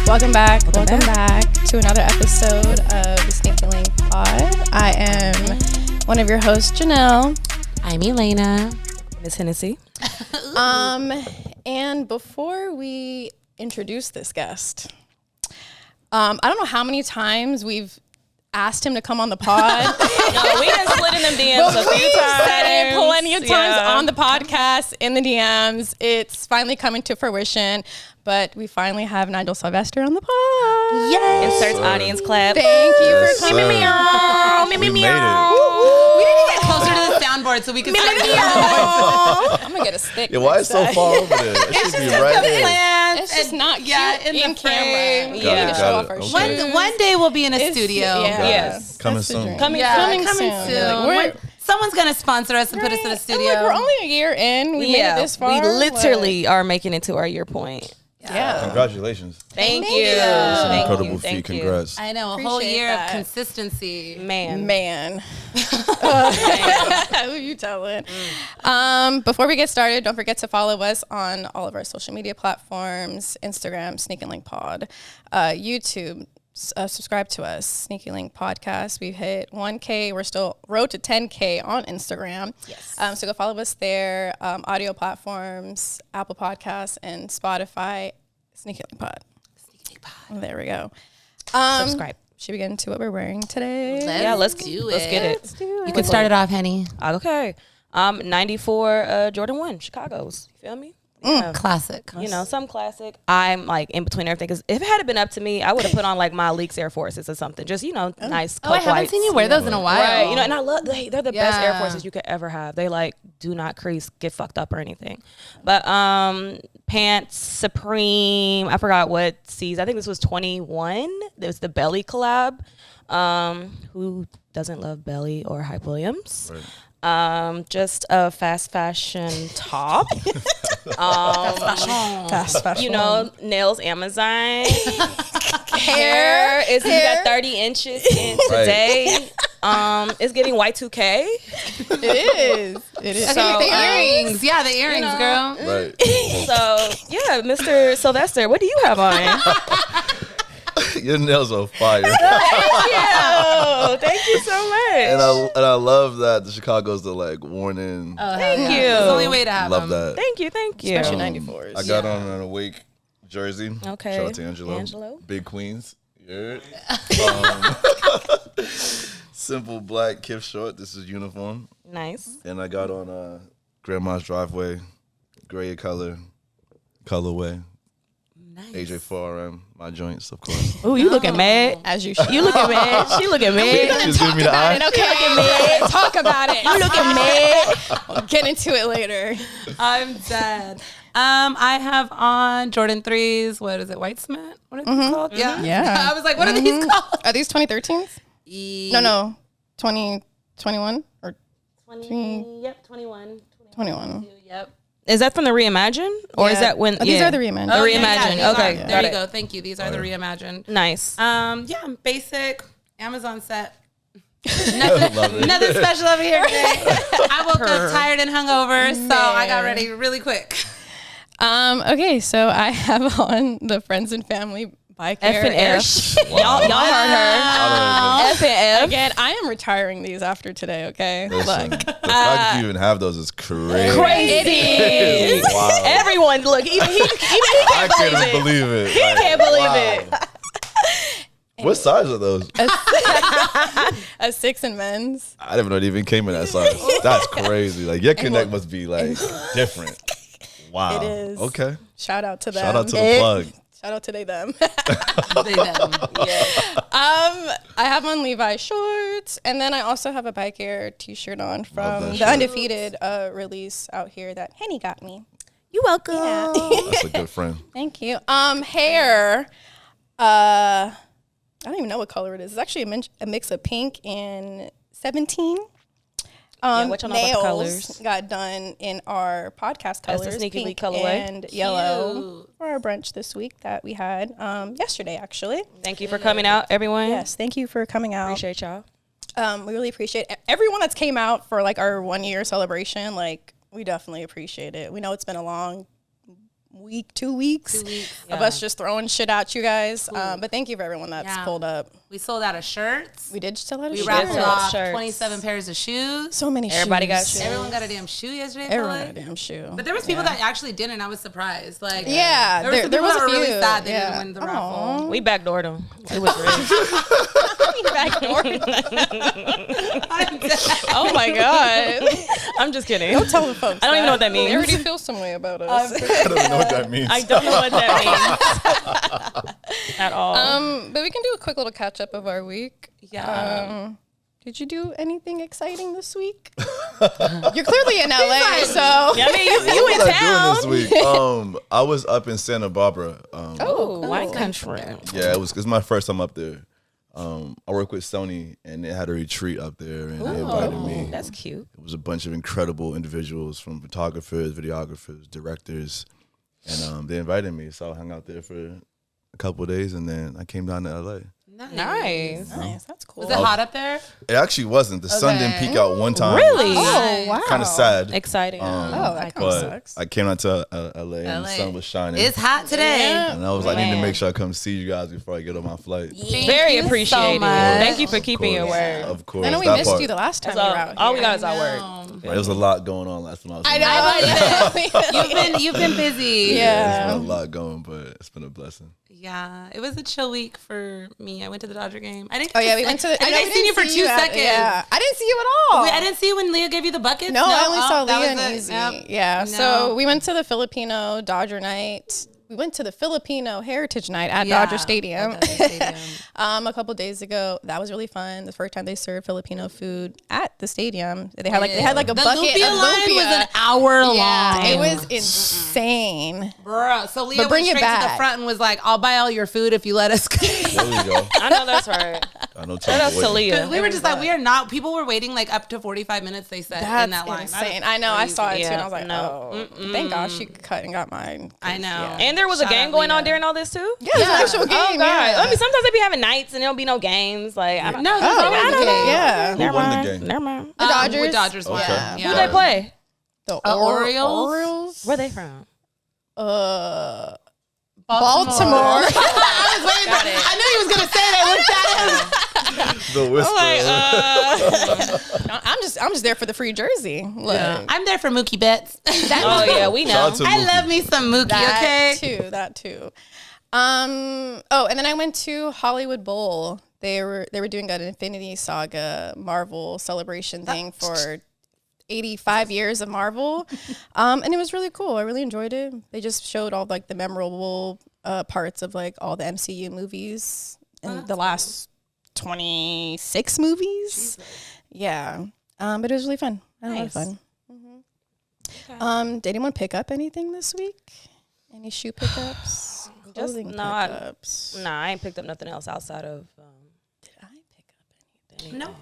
Welcome back to another episode of the Sneaky Link Pod. I am one of your hosts, Janelle. I'm Elaina. Miss Hennessy. And before we introduce this guest, I don't know how many times we've asked him to come on the pod. No, we done slid in them DMs a few times. Said it plenty of times on the podcast, in the DMs. It's finally coming to fruition. But we finally have Nigel Sylvester on the pod. Yay! Insert audience clap. Thank you for coming. We made it. We need to get closer to the soundboard so we can start doing I'm going to get a stick. Yeah, why is it so far over there? It should be right there. It's just not cute in the camera. frame. We need to show off our Okay. shoes. One day we'll be in a studio. Yeah. Yes. Coming That's the soon. dream. Coming soon. Someone's going to sponsor us and put us in a studio. We're only a year in. We made it this far. We literally are making it to our year point. Yeah. Congratulations. Thank you. It's an Thank incredible you. feat. Thank you. Congrats. I know, a Appreciate whole year that. of consistency. Man. Who you telling? Before we get started, don't forget to follow us on all of our social media platforms, Instagram, Sneaky Link Pod, YouTube. Subscribe to us, Sneaky Link Podcast. We've hit 1K. We're still road to 10K on Instagram. Yes. So go follow us there. Audio platforms, Apple Podcasts, and Spotify. Sneaky Link Pod. There we go. Subscribe. Should we get into what we're wearing today? Let's get it. You can start it off, Henny. Okay. 94 Jordan 1 Chicago's. You feel me? Yeah. Classic. You know, some classic. I'm like in between everything because if it had been up to me, I would have put on like my Leaks Air Forces or something. Just, nice. Oh, I haven't whites, seen you wear those in a while. Right. And I love they're the best Air Yeah. Forces you could ever have. They like do not crease, get fucked up or anything. But pants, Supreme. I forgot what C's. I think this was 21. There was the Belly collab. Who doesn't love Belly or Hype Williams? Right. Just a fast fashion top. Fast fashion. Nails Amazon. Hair is we got 30 inches in today. It's getting Y2K. It is. So, The earrings. Yeah, the earrings, girl. Right. So yeah, Mr. Sylvester, what do you have on? Your nails are fire. Thank you so much. and I love that the Chicago's the like worn in. Thank you. It's the only way to have Love them. that. Thank you. Especially 94s. I got on an awake jersey. Okay. Shout out to Angelo. Angelo. Big Queens. Yeah. Simple black Kif short. This is uniform. Nice. And I got on Grandma's Driveway, gray colorway. Nice. AJ4RM, my joints, of course. Oh, you looking mad? As you should. You looking mad? She looking mad. She's giving me the eye. Okay, talk about it. You looking mad? We'll get into it later. I'm dead. I have on Jordan 3s. What is it? White cement? What are these called? Yeah. Yeah. I was like, what are these called? Are these 2013s? No. 2021 or 21. 21? Yep. Is that from the Reimagine? Or is Yeah. that when? These are the Reimagined. The Reimagine. these Okay. are. Got There you it. go. Thank you. These are the reimagined. Nice. Yeah, basic Amazon set. Nothing special over here today. I woke up tired and hungover, so I got ready really quick. Okay, so I have on the Friends and Family Bike F and Air. F. Y'all heard her. F and F. Again, I am retiring these after today, okay? Listen, the fact that you even have those is crazy. Crazy. Wow. Everyone, look, even he I can't believe can't it. believe it. He can't believe it. What size are those? A 6 in men's. I didn't know it even came in that size. That's crazy. Like your connect must be like different. Wow. It is. Okay. Shout out to them. Shout out to the plug. Shout out to them. Yeah. I have on Levi shorts, and then I also have a Bike Air t-shirt on from that the shirt. Undefeated release out here that Henny got me. You welcome. Yeah. That's a good friend. Thank you. Hair. I don't even know what color it is. It's actually a mix of pink and 17. what y'all know about the Nails colors? got done in our podcast That's the colors, Sneaky Link pink colorway. and yellow, for our brunch this week that we had yesterday, actually. Thank you for coming out, everyone. Yes, thank you for coming out. Appreciate y'all. We really appreciate everyone that's came out for like our 1 year celebration. Like, we definitely appreciate it. We know it's been a long week, 2 weeks, of us just throwing shit at you guys. But thank you for everyone that's pulled up. We sold out of shirts. We did sell out of We shirts. raffled off 27 pairs of shoes. So many Everybody shoes. got shoes. Everyone got a damn shoe yesterday. Everyone got a damn shoe. But there was people that actually didn't. I was surprised. Like, Yeah, there was some there people was that a were really few. sad they Yeah. didn't win the raffle. We backdoored them. It was rigged. Oh my God. I'm just kidding. Don't tell the folks. I don't even know what that They means. already feel some way about us. I don't know what that means. I don't know what that means at all. But we can do a quick little catch up of our week. Yeah. Did you do anything exciting this week? You're clearly in LA, so. Yeah, I mean, you What in was I town. doing this week? I was up in Santa Barbara. Oh, white country. Yeah, it's my first time up there. I work with Sony, and they had a retreat up there, and they invited me. That's cute. It was a bunch of incredible individuals, from photographers, videographers, directors, and they invited me. So I hung out there for a couple of days, and then I came down to LA. Nice. Nice, that's cool. Was it hot up there? It actually wasn't. The sun didn't peak out one time. Really? Oh, wow. Kind of sad. Exciting. that kind of But sucks. I came out to LA, and the sun was shining. It's hot today. And I was like, I need to Man. make sure I come see you guys before I get on my flight. Very appreciated. much. Thank you for keeping your word. Of course. I know we that missed part. you the last time That's you were all, out all here. we got is our word. Right, there was a lot going on last time I was You've been busy. Yeah. There's been a lot going, but it's been a blessing. Yeah, it was a chill week for me. I went to the Dodger game. I didn't. Oh yeah, we went to. I think I seen you for 2 seconds. Yeah, I didn't see you at all. Wait, I didn't see you when Leah gave you the buckets. No, I only saw that Leah was and it. Easy. Yep. Yeah, No. so we went to the Filipino Dodger night. We went to the Filipino Heritage Night at Dodger Stadium. At Dodger Stadium. A couple days ago. That was really fun. The first time they served Filipino food at the stadium. They had like a the bucket lumpia of line lumpia. was an hour Yeah, long. it was insane. Bruh. So Leah bring went it straight to the back. front and was like, "I'll buy all your food if you let us." There we go. I know that's right. I know. Shout out to Leah. We were just like, we are not. People were waiting like up to 45 minutes. They said in that line. insane. I know. I saw it too, Yeah, and I was like, no. oh, thank God she cut and got mine. I know. Yeah. And there was a Shout game out going on Leah. during all this too? Yeah, it's an actual game. Oh, God. yeah. I mean, sometimes they be having nights and there'll be no games. Like, I don't No, know. there's always I a don't know. game. Yeah. Who Never won mind. the game? Never mind. The Dodgers. With Dodgers won. Okay. Yeah. Who they play? The Orioles? Orioles. Where they from? Baltimore. I was waiting. I knew he was gonna say that. Looked at him. The whisper. I'm just there for the free jersey. Look, I'm there for Mookie Betts. Oh, yeah, we know. Shout out to I Mookie. love me some Mookie. Okay. that too. Oh, and then I went to Hollywood Bowl. They were doing an Infinity Saga Marvel celebration thing for 85 years of Marvel. And it was really cool. I really enjoyed it. They just showed all like the memorable parts of like all the MCU movies and the last 26 movies. Jesus. Yeah. But it was really fun. I had a lot of fun. Did anyone pick up anything this week? Any shoe pickups? Clothing pickups? Nah, I ain't picked up nothing else outside of. Did I pick up anything? No.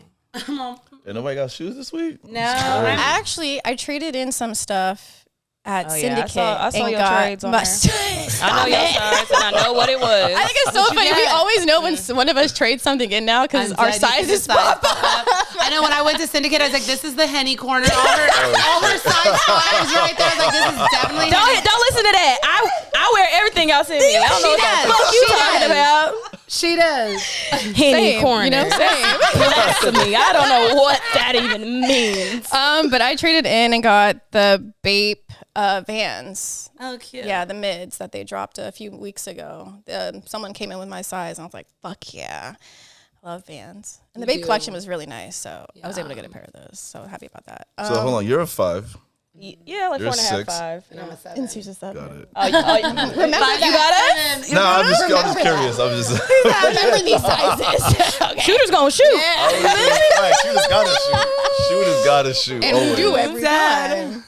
And nobody got shoes this week? No. Actually, I traded in some stuff at Oh, yeah, Syndicate. I saw and your got trades on my there. I know your size and I know what it was. I think it's so funny. We always know when one of us trades something in now because our sizes pop up. I know when I went to Syndicate, I was like, this is the Henny corner. All her size 5s right there. I was like, this is definitely Henny. Don't listen to that. I wear everything y'all send me. I don't know what the fuck you talking about. She does. Henny corner. You know, same. Blasphemy. I don't know what that even means. But I traded in and got the Bape Vans. Oh, cute. Yeah, the mids that they dropped a few weeks ago. Someone came in with my size, and I was like, fuck yeah. I love Vans. And the Bape collection was really nice, so I was able to get a pair of those. So happy about that. So hold on, you're a 5. Yeah, like You're 4.5, 6. 5. And I'm a 7. And she's just Got it. remember You got us? No, I'm just curious. I'm just. remember these sizes. Shooters gonna shoot. Right, shooters gotta shoot. Shooters gotta shoot. And we always. do every time.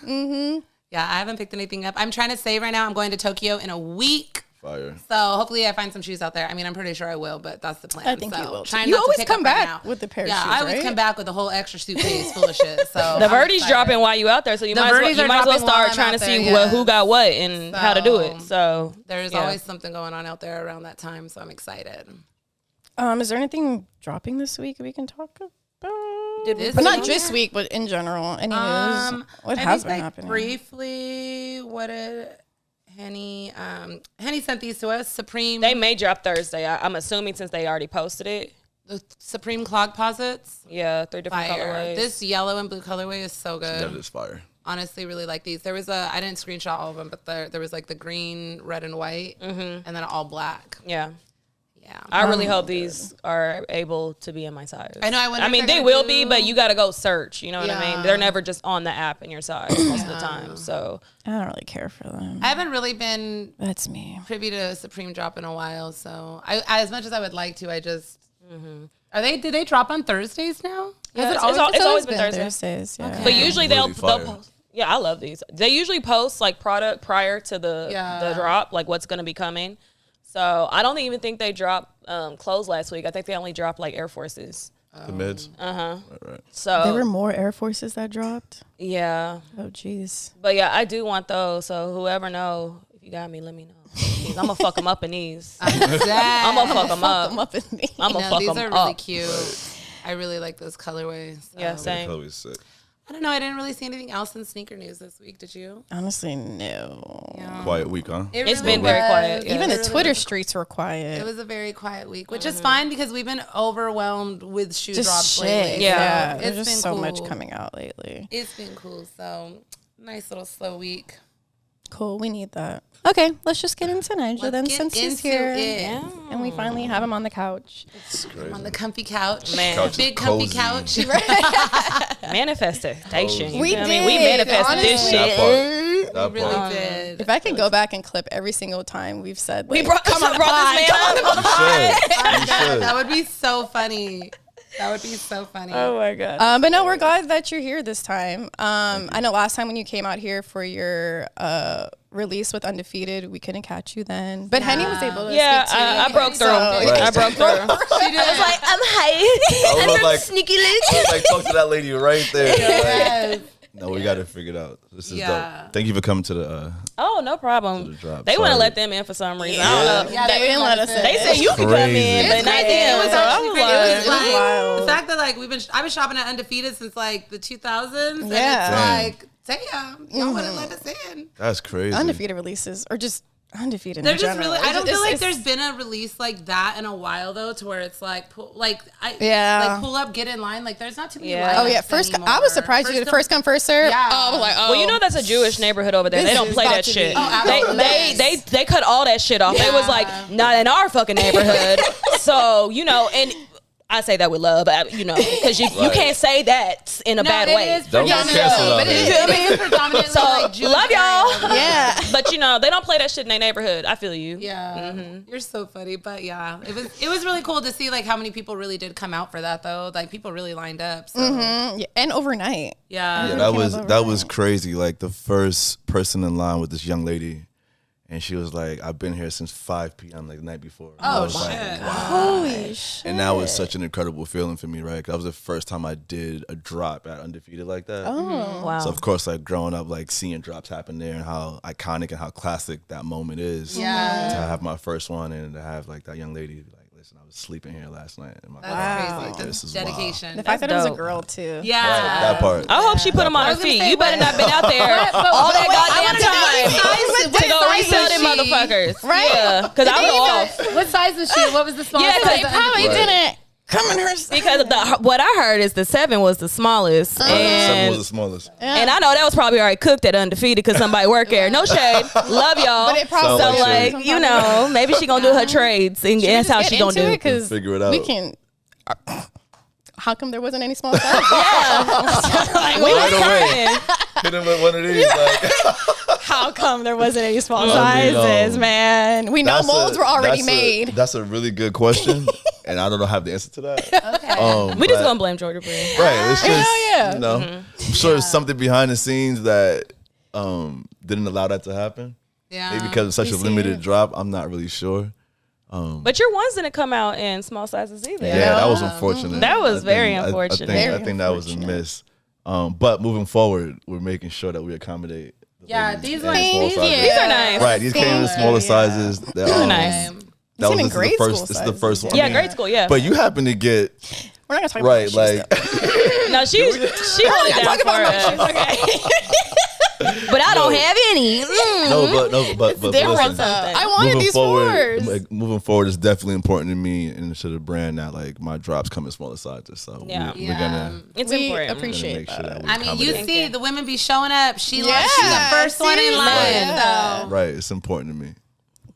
Yeah, I haven't picked anything up. I'm trying to save right now. I'm going to Tokyo in a week. Fire. So hopefully I find some shoes out there. I mean, I'm pretty sure I will, but that's the plan. I think so you will. trying You not to always pick come up right back now. with the pair of Yeah, shoes, I always right? come back with a whole extra suitcase full of shit. So The I'm Verdi's excited. dropping while you out there, so you The might as Verdi's are well dropping while start I'm trying out to there, see yeah. who got what and how to do it. So There's yeah. always something going on out there around that time, so I'm excited. Is there anything dropping this week we can talk about? This But not week? this week, but in general. Any news? What I has think, been like, happening? briefly, what did Henny sent these to us. Supreme. They may drop Thursday. I'm assuming since they already posted it. The Supreme clog posits. Yeah, 3 different Fire. colorways. This yellow and blue colorway is so good. That is fire. Honestly, really like these. There was I didn't screenshot all of them, but there was like the green, red, and white, and then all black. Yeah. Yeah. I really hope these are able to be in my size. I know. I mean, they will be, but you got to go search. You know what I mean? They're never just on the app in your size most of the time. So I don't really care for them. I haven't really been That's me. privy to Supreme drop in a while, so I as much as I would like to, I just did they drop on Thursdays now? yeah, Has it's always been Thursday. Thursdays. Yeah. Okay. But usually Really they'll fire. post. Yeah, I love these. They usually post like product prior to the drop, like what's going to be coming. So I don't even think they dropped clothes last week. I think they only dropped like Air Forces. The mids. Right. So There were more Air Forces that dropped. yeah, Oh, jeez. but yeah, I do want those. So whoever know, if you got me, let me know. I'm gonna fuck them up in these. I'm gonna fuck them up. Them up in me. I'm gonna fuck these them are really up. cute. I really like those colorways. Yeah, same. Chloe's sick. I don't know. I didn't really see anything else in sneaker news this week. Did you? Honestly, no. Yeah. Quiet week, huh? It's been very quiet, yeah. Even It the really Twitter was. streets were quiet. It was a very quiet week, which is fine because we've been overwhelmed with shoe just drops shit. lately. Yeah. So There's it's just been so much cool. coming out lately. It's been cool. So nice little slow week. Cool. We need that. Okay, let's just get into Nigel then, Let's get since he's into here. it. And we finally have him on the couch. It's crazy. On the comfy couch. Man. Couch is Big comfy cozy. couch. Manifestation. You We feel me? did, We manifested this honestly. shit. That part. That Really part. did. If I can go back and clip every single time we've said, We like, brought this man up. You should. That would be so funny. That would be so funny. Oh my god. but no, we're glad that you're here this time. I know last time when you came out here for your release with Undefeated, we couldn't catch you then. But Henny was able to Yeah, speak to you. I broke through. Right. I broke through. She did. I was like, I'm high. I was like, Sneaky I was like, talk to that lady right there. Like, yes. no, we got it figured out. This is Yeah. dope. Thank you for coming to the. Oh, no problem. To the drop. They want to Sorry. let them in for some reason. I don't know. Yeah, They didn't let us in. They said you could come Crazy. in, but It's not crazy. them. It was So I actually was crazy. It was like, like wild. the fact that like I've been shopping at Undefeated since like the 2000s. Yeah. And it's like, damn, y'all wouldn't let us in. That's crazy. Undefeated releases, or just Undefeated They're in just general. really. I don't feel like It's- there's been a release like that in a while though, to where it's like like pull up, get in line. Like there's not too many. Yeah. Oh yeah, lineups first anymore. I was surprised you did first come first serve. Yeah. Oh, I was like, oh, well, you know that's a Jewish neighborhood over there. This They don't is play about that to shit. be- Oh, They cut all that shit off. They was like, not in our fucking neighborhood. So and I say that with love, because you can't say that in a bad way. Don't get canceled out But it here. is predominantly So like Jewish love y'all. area. yeah. But they don't play that shit in their neighborhood. I feel you. Yeah, you're so funny, but yeah, it was really cool to see like how many people really did come out for that though. Like people really lined up. So Yeah, and overnight. Yeah, yeah, that was crazy. Like the first person in line with this young lady, and she was like, "I've been here since 5 p.m. like the night before." And I was like, wow. Holy shit. And that was such an incredible feeling for me, right? 'Cause that was the first time I did a drop at Undefeated like that. Oh. Wow. So of course, like growing up, like seeing drops happen there and how iconic and how classic that moment is. Yeah. To have my first one and to have like that young lady be like, "Listen, I was sleeping here last night." And my that's Wow. crazy. Like, That's this is wild. dedication. The fact that it was a dope. girl too. Yeah. Right, that part. I hope she put them on her was gonna feet. say, You better what- not been out there all that goddamn time to go resell them motherfuckers. Right? Yeah, because I'll go off. What size was she? What was the smallest Yeah, size? they of Probably Undefeated? didn't come in her. Because what I heard is the 7 was the smallest, 7 was and the smallest. and I know that was probably already cooked at Undefeated because somebody worked there. No shade, love y'all. But it probably Sound So like like maybe she gonna do her trades, and that's how she gonna do. Because Figure it out. We can. How come there wasn't any small size? Like, we Right was away. crying. Hit him with one of these. Like, How come there wasn't any small I mean, sizes, man? We know that's molds a- were already that's a- made. That's a really good question, and I don't have the answer to that. Okay. We just but- gonna blame Georgia Brand. Right. It's just, yeah. you know, I'm sure there's something behind the scenes that didn't allow that to happen. Yeah. Maybe because it's such You a see limited it. drop. I'm not really sure. But your ones didn't come out in small sizes either. Yeah, that was unfortunate. That was I very think- unfortunate. I Very think that was a unfortunate. miss. But moving forward, we're making sure that we accommodate. the Yeah, ladies these in ones. small These, sizes. These are nice. Right, these came in smaller sizes. They're nice. That Even this is grade the first. school This is the sizes. first one. Yeah, I mean, grade school. Yeah. But you happen to get We're not gonna talk right, about like no, she held it down for us. but I don't have any. But different. listen, I wanted these fours. moving forward is definitely important to me and to the brand that like my drops come in smaller sizes. So Yeah. we're gonna It's We important. appreciate make sure that we I mean, you accommodate. see the women be showing up. She's the Yeah, first one in line. seriously. So. Right, it's important to me.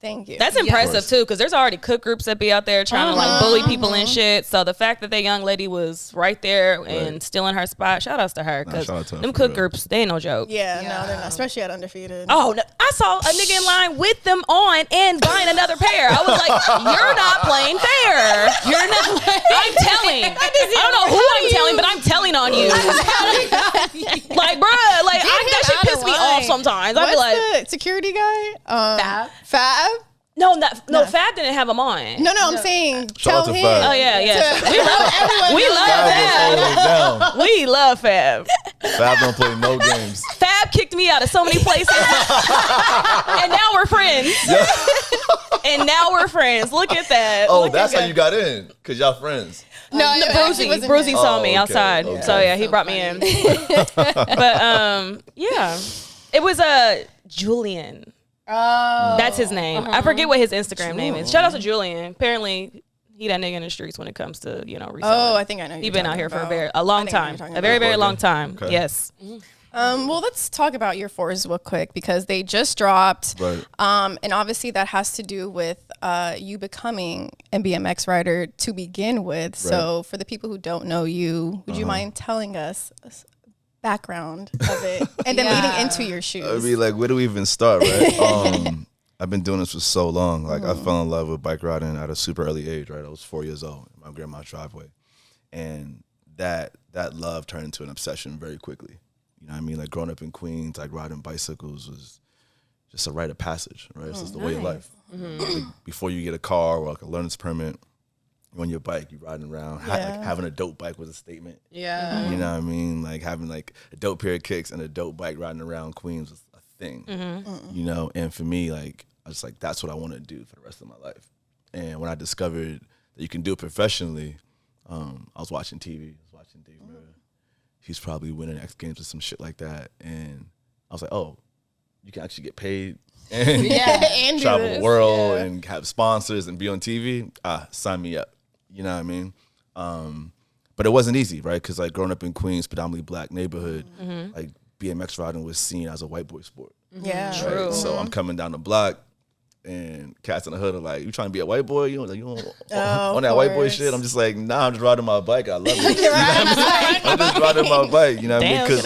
Thank you. That's impressive too, because there's already cook groups that be out there trying to like bully people and shit. So the fact that young lady was right there and still in her spot, shout outs to her, because shout out to her them for cook real. groups, they ain't no joke. yeah, no, they're not. Especially at Undefeated. Oh, no, I saw a nigga in line with them on and buying another pair. I was like, you're not playing fair. You're not. I'm telling. I don't know who I'm telling, but I'm telling on you. Like, bruh, like that shit piss me off sometimes. I'd be like, What's the security guy? Fab? no, Fab didn't have them on. No, I'm saying Shout out tell to him. Fab. Oh yeah. We love everyone. We love Fab. Down. We love Fab. Fab don't play no games. Fab kicked me out of so many places, and now we're friends. And now we're friends. Look at that. Oh, Look that's at how you got in, because y'all friends. No, Brucey saw me okay, outside, okay. so yeah, he brought me in. But yeah, it was Julian. Oh, That's his name. I forget what his Instagram name is. Shout out to Julian. Apparently, he that nigga in the streets when it comes to reselling. Oh, I think I know. He's been out here for a long time, a very very long time. Okay. Yes. Well, let's talk about your fours real quick because they just dropped. Right. And obviously that has to do with you becoming a BMX rider to begin with. So for the people who don't know you, would you mind telling us background of it and then leading into your shoes? I mean, like, where do we even start, right? I've been doing this for so long. Like, I fell in love with bike riding at a super early age, right? I was 4 years old in my grandma's driveway. And that love turned into an obsession very quickly. You know what I mean? Like, growing up in Queens, like, riding bicycles was just a rite of passage, right? It's just the way of life. Like, before you get a car or, like, a learner's permit, you're on your bike, you're riding around. Like, having a dope bike was a statement. Yeah. You know what I mean? Like, having, like, a dope pair of kicks and a dope bike riding around Queens was a thing. You know? And for me, like, I was like, that's what I want to do for the rest of my life. And when I discovered that you can do it professionally, I was watching TV. I was watching Dave Mirra. He's probably winning X Games or some shit like that. And I was like, oh, you can actually get paid and and do travel this. the world and have sponsors and be on TV. Sign me up. You know what I mean? But it wasn't easy, right? Because like growing up in Queens, predominantly black neighborhood, like BMX riding was seen as a white boy sport. Yeah. Right? True. So I'm coming down the block and cats in the hood are like, you trying to be a white boy? You on that white boy course. shit? I'm just like, nah, I'm just riding my bike. I love it. I'm just riding my bike. You know what I mean? Because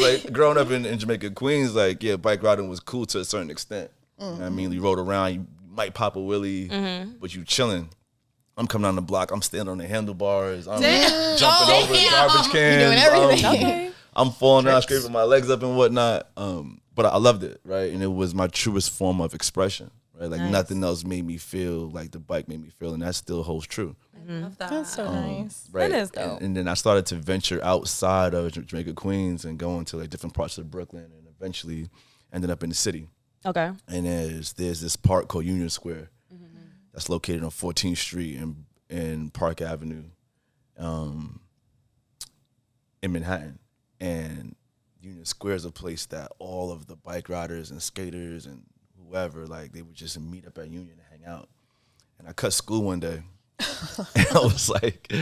like growing up in Jamaica, Queens, like, yeah, bike riding was cool to a certain extent. You know what I mean? You rode around, you might pop a wheelie, but you chilling. I'm coming down the block. I'm standing on the handlebars. I'm jumping over the garbage cans. You're doing everything. I'm falling down, scraping my legs up and whatnot. But I loved it, right? And it was my truest form of expression, right? Like nothing else made me feel like the bike made me feel, and that still holds true. That's so nice. Right. That is dope. And then I started to venture outside of Jamaica, Queens, and go into like different parts of Brooklyn, and eventually ended up in the city. Okay. And there's this park called Union Square that's located on 14th Street and Park Avenue in Manhattan. And Union Square is a place that all of the bike riders and skaters and whoever, like, they would just meet up at Union and hang out. And I cut school one day. And I was like,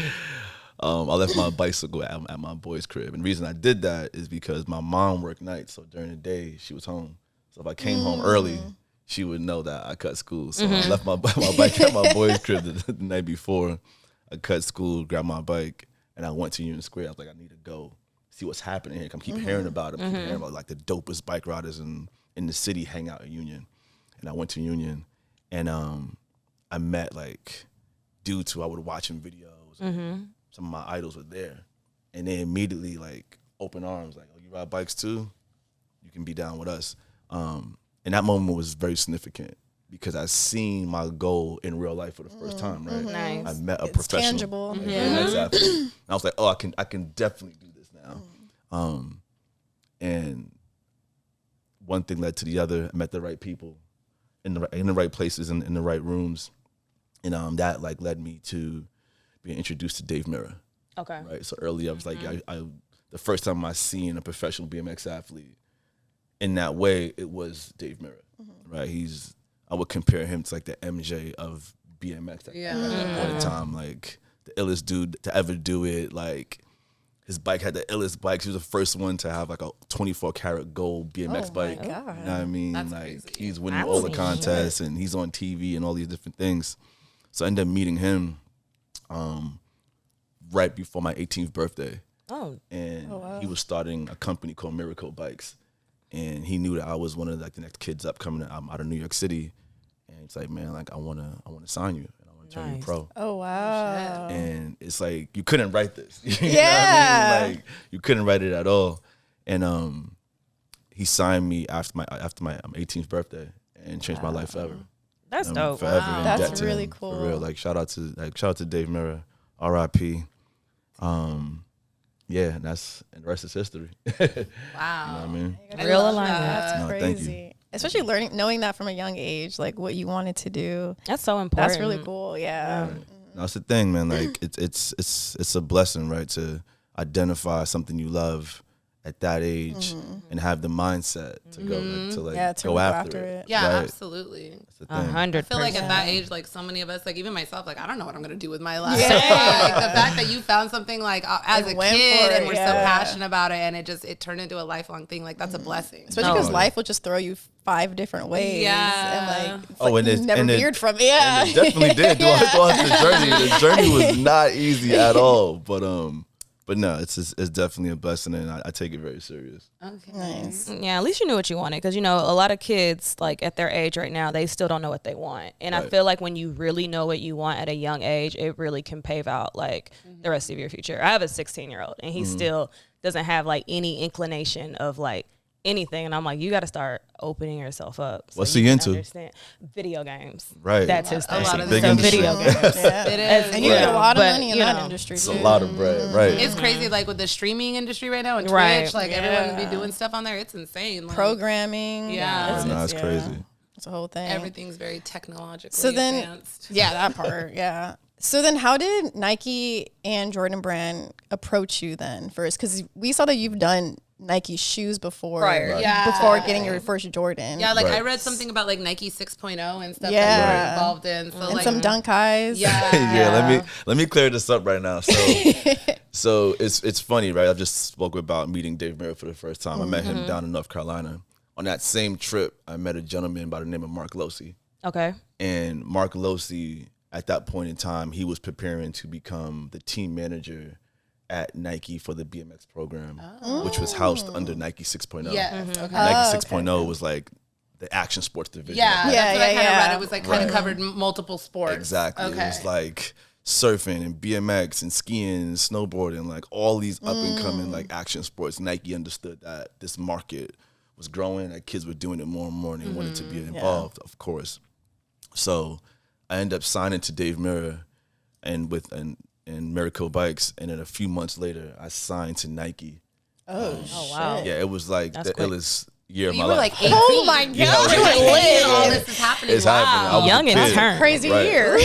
I left my bicycle at my boy's crib. And the reason I did that is because my mom worked nights, so during the day she was home. So if I came home early, she would know that I cut school. So I left my bike at my boy's crib the night before. I cut school, grabbed my bike, and I went to Union Square. I was like, I need to go see what's happening here. I keep hearing about it. I keep hearing about like the dopest bike riders in the city hang out at Union. And I went to Union, and I met like dudes who I would watch in videos. Some of my idols were there, and they immediately like open arms, like, "Oh, you ride bikes too? You can be down with us." And that moment was very significant because I seen my goal in real life for the first time. Right, Nice. I met a It's professional, tangible. like, BMX athlete. And I was like, "Oh, I can definitely do this now." And one thing led to the other. I met the right people in the right places and in the right rooms, and that like led me to being introduced to Dave Mirra. Okay. Right. So early, I was like, I the first time I seen a professional BMX athlete, in that way, it was Dave Mirra, right? I would compare him to like the MJ of BMX at that point in time, like the illest dude to ever do it. Like his bike had the illest bikes. He was the first one to have like a 24 karat gold BMX bike. God. You know what I mean? That's like crazy. he's winning all the contests and he's on TV and all these different things. So I ended up meeting him right before my 18th birthday. Oh. And he was starting a company called Miracle Bikes. And he knew that I was one of like the next kids up coming out of New York City. And he's like, man, like I wanna sign you and I wanna turn you pro. Oh wow. And it's like you couldn't write this. You know Yeah. what I mean? Like you couldn't write it at all. And he signed me after my 18th birthday and changed my life forever. That's dope. Forever in That's debt to really him, cool. For real. Like shout out to Dave Mirra, R.I.P. Yeah, and the rest is history. Wow. You know what I mean? Real love alignment. that. That's No, thank you. crazy. Especially knowing that from a young age, like what you wanted to do. That's so important. That's really cool. Yeah. That's the thing, man. Like it's a blessing, right? To identify something you love at that age and have the mindset to go To go go after after it. it. Yeah, Right? absolutely. That's the thing. 100%. I feel like at that age, like so many of us, like even myself, like I don't know what I'm gonna do with my life. Yeah. Like the fact that you found something like as And a went kid for and it, we're so yeah. passionate about it, and it turned into a lifelong thing. Like that's a blessing. Especially No. because life will just throw you 5 different ways. Yeah. And like, it's Oh, like and you it's- never and it- veered from it. Yeah. And it definitely did throughout the journey. The journey was not easy at all, but no, it's definitely a blessing, and I take it very serious. Okay. Nice. Yeah, at least you knew what you wanted, because a lot of kids like at their age right now, they still don't know what they want, and I Right. feel like when you really know what you want at a young age, it really can pave out like the rest of your future. I have a 16-year-old and he still doesn't have like any inclination of like anything, and I'm like, you got to start opening yourself up. So What's you he can into? understand. Video games. Right. That's his A thing. lot of big So industry. video games. Yeah. It is. And you get a lot of But, money in you that know, industry It's too. a lot of bread, right? It's crazy, like with the streaming industry right now and Twitch, Right. like everyone be doing stuff on there. It's insane. Like, Programming. Yeah. No, it's crazy. It's a whole thing. everything's very technologically So then, advanced. yeah, that part, yeah. So then how did Nike and Jordan Brand approach you then first? Because we saw that you've done Nike shoes before. Prior. Yeah. Before getting your first Jordan. Yeah, like Right. I read something about like Nike 6.0 and stuff that Yeah. you were involved in. So And like some dunk highs. Yeah. Yeah, let me clear this up right now. So it's funny, right? I just spoke about meeting Dave Mirra for the first time. I met him down in North Carolina. On that same trip, I met a gentleman by the name of Mark Losey. Okay. And Mark Losey, at that point in time, he was preparing to become the team manager at Nike for the BMX program, which was housed under Nike 6.0. Yeah. Okay. Nike 6.0 was like the action sports division. Yeah, Yeah, that's what I yeah, kind of yeah. read. It was like kind of Right. covered multiple sports. Exactly. Okay. It was like surfing and BMX and skiing and snowboarding, like all these up and coming like action sports. Nike understood that this market was growing, that kids were doing it more and more, and they wanted to be involved, of course. So I ended up signing to Dave Mirra and Miracle Bikes, and then a few months later, I signed to Nike. Oh, wow. Yeah, it was like That's the quick. illest year of You my were life. like 18. Oh my God. Yeah, You were like 18. All this is happening. It's happening. I was Young a and kid. turned. Crazy Right. year.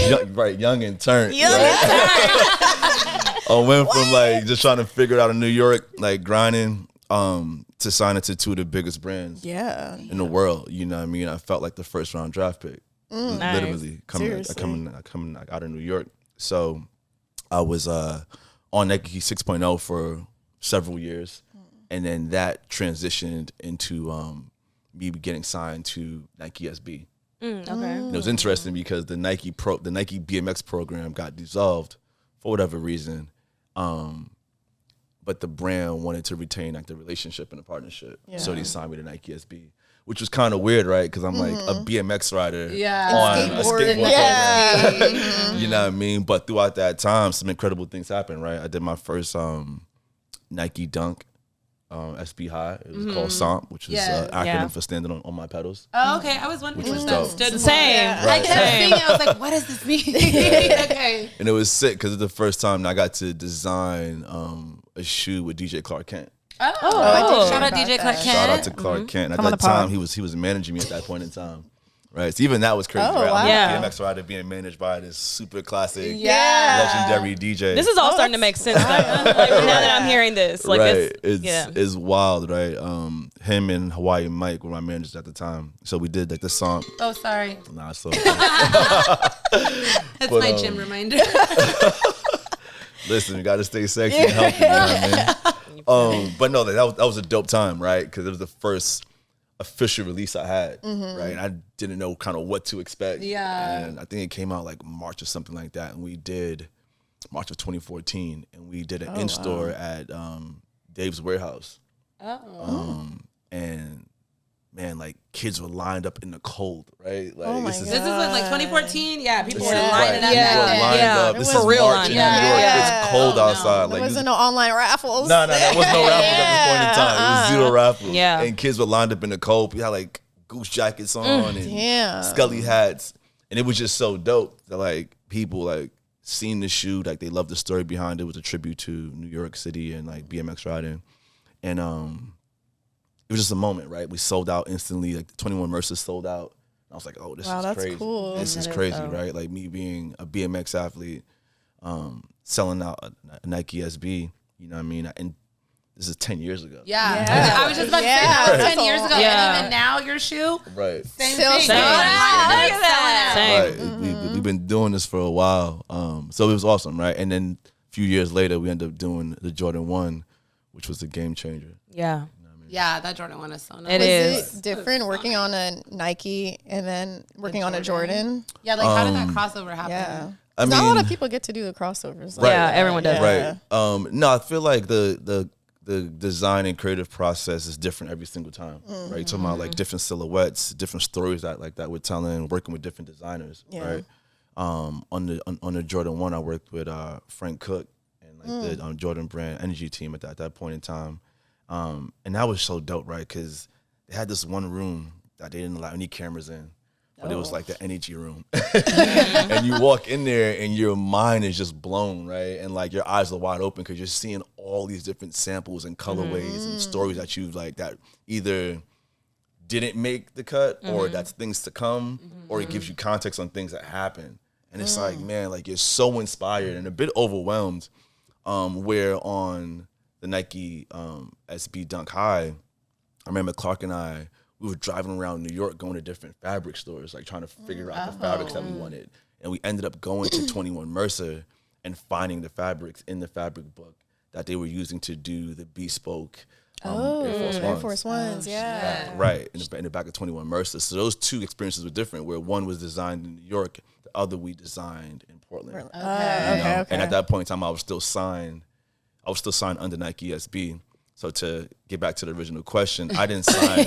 Young and turned. Young Right. I went from like just trying to figure it out in New York, like grinding, to signing to 2 of the biggest brands Yeah. in the world. You know what I mean? I felt like the first round draft pick. Literally coming out of New York. So I was on Nike 6.0 for several years, and then that transitioned into me getting signed to Nike SB. Okay. And it was interesting because the Nike BMX program got dissolved for whatever reason, but the brand wanted to retain like the relationship and the partnership, so they signed me to Nike SB, which was kind of weird, right? Because I'm like a BMX rider Yeah. on a Skateboard. skateboard Yeah. program. You know what I mean? But throughout that time, some incredible things happened, right? I did my first Nike Dunk. SB High. It was called SOMP, which is Yeah. acronym Yeah. for standing on my pedals. Oh, okay. I was wondering Which was what that dope. stood for. Same. I kept seeing it. I was like, what does this mean? Okay. And it was sick because it's the first time I got to design a shoe with DJ Clark Kent. Oh, I did shout out hear DJ about Clark that. Kent. Shout out to Clark Kent. At Come on that the pod. time, he was managing me at that point in time. Right, so even that was crazy, Oh, right? wow. I'm Yeah. a BMX rider being managed by this super classic, Yeah. legendary DJ. This is all starting to make sense though. Like, now that I'm hearing this. Like, right, it's it's wild, right? Him and Hawaii Mike were my managers at the time, so we did like the song. Oh, sorry. Nah, so That's my gym reminder. listen, you got to stay sexy and healthy. You know what I mean? But no, that was a dope time, right? Because it was the first official release I had, right? And I didn't know kind of what to expect. Yeah. And I think it came out like March or something like that. And we did March of 2014. And we did an in-store at Dave's Warehouse. And man, like kids were lined up in the cold, right? Like, Oh my this is- This is what, like 2014? Yeah, people were Right. lining up. People that were day. lined Yeah. up. It This was is for real March line. in Yeah. New York. Yeah. It's cold Oh, no. outside. There Like, wasn't no online raffles. no, there was no raffles at this point in time. It was zero raffles. Yeah. And kids were lined up in the cold. We had like goose jackets on and Damn. Scully hats. And it was just so dope that like people like seen the shoe, like they loved the story behind it. It was a tribute to New York City and like BMX riding. And it was just a moment, right? We sold out instantly. Like 21 Mercer sold out. I was like, oh, this Wow, is that's crazy. cool. This is crazy, right? Like me being a BMX athlete, selling out a Nike SB, you know what I mean? And this is 10 years ago. Yeah. I was just about to say that was 10 years ago. Yeah. And even now, your shoe, Right. same Still thing. selling out. Look at that. Same. Right. We've been doing this for a while. So it was awesome, right? And then a few years later, we ended up doing the Jordan 1, which was a game changer. Yeah. Yeah, that Jordan 1 is so nice. It is. Is it different working on a Nike and then working on a Jordan? Yeah, like how did that crossover happen? Yeah. I Not a lot mean- of people get to do the crossovers. Right. Yeah, everyone does. Yeah. Right. No, I feel like the design and creative process is different every single time. Right. You're talking about like different silhouettes, different stories that we're telling, working with different designers. Yeah. Right. On the Jordan 1, I worked with Frank Cook and like the Jordan brand energy team at that point in time. And that was so dope, right? Because they had this one room that they didn't allow any cameras in, but it was like the energy room. And you walk in there and your mind is just blown, right? And like your eyes are wide open because you're seeing all these different samples and colorways and stories that you've like that either didn't make the cut or that's things to come or it gives you context on things that happen. And it's like, man, like you're so inspired and a bit overwhelmed where on the Nike SB Dunk High, I remember Clark and I, we were driving around New York going to different fabric stores, like trying to figure out the fabrics that we wanted. And we ended up going to 21 Mercer and finding the fabrics in the fabric book that they were using to do the bespoke Air Force Ones, yeah. Right, in the back of 21 Mercer. So those two experiences were different, where one was designed in New York, the other we designed in Portland. Okay. And at that point in time, I was still signed under Nike SB. So to get back to the original question, I didn't sign.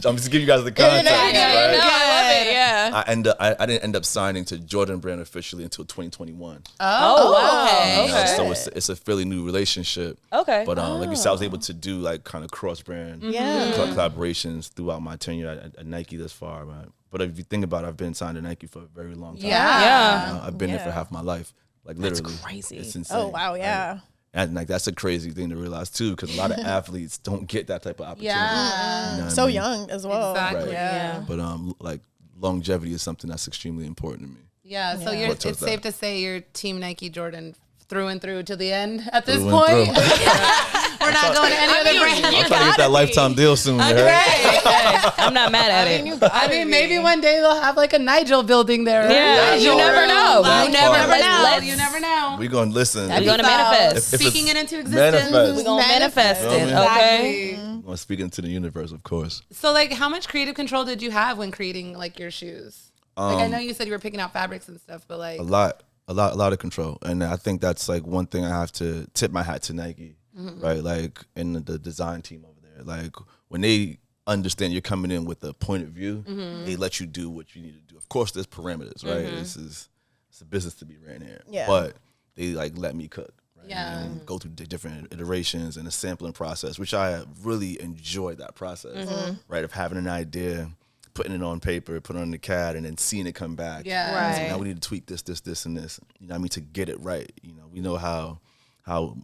I'm just giving you guys the context. I love it. Yeah. I didn't end up signing to Jordan Brand officially until 2021. Oh, wow. You know, Okay. so it's a fairly new relationship. Okay. But like you said, I was able to do like kind of cross-brand collaborations throughout my tenure at Nike thus far. Right? But if you think about it, I've been signed to Nike for a very long time. Yeah. I've been there for half my life. Like literally. crazy. It's insane. Oh, wow, yeah. Right? And like that's a crazy thing to realize too, because a lot of athletes don't get that type of opportunity. Yeah. You know what So I mean? young as well. Exactly. Right. Yeah. But like longevity is something that's extremely important to me. Yeah, so Yeah. it's safe to say you're Team Nike Jordan through and through to the end at this Through and point. through. We're not going to any other brand. I'm trying to get that lifetime deal soon. you heard? I'm not mad at it. I mean, maybe one day they'll have like a Nigel building there. Yeah, you never know. That You never part. know. You never know. We're gonna listen. We're gonna manifest. If Speaking it's it into existence. manifest. We're gonna manifest it. Exactly. Okay. I'm gonna speak into the universe, of course. So, like, how much creative control did you have when creating like your shoes? Like, I know you said you were picking out fabrics and stuff, but like, A lot of control, and I think that's like one thing I have to tip my hat to Nike, right? Like, and the design team over there, like when they understand you're coming in with a point of view, they let you do what you need to do. Of course, there's parameters, right? It's a business to be ran here, Yeah. but they like let me cook. Right? Yeah. And go through the different iterations and the sampling process, which I really enjoyed that process, right? Of having an idea, putting it on paper, putting it on the CAD, and then seeing it come back. Yeah. So Right. now we need to tweak this, and this. You know what I mean? To get it right. You know, we know how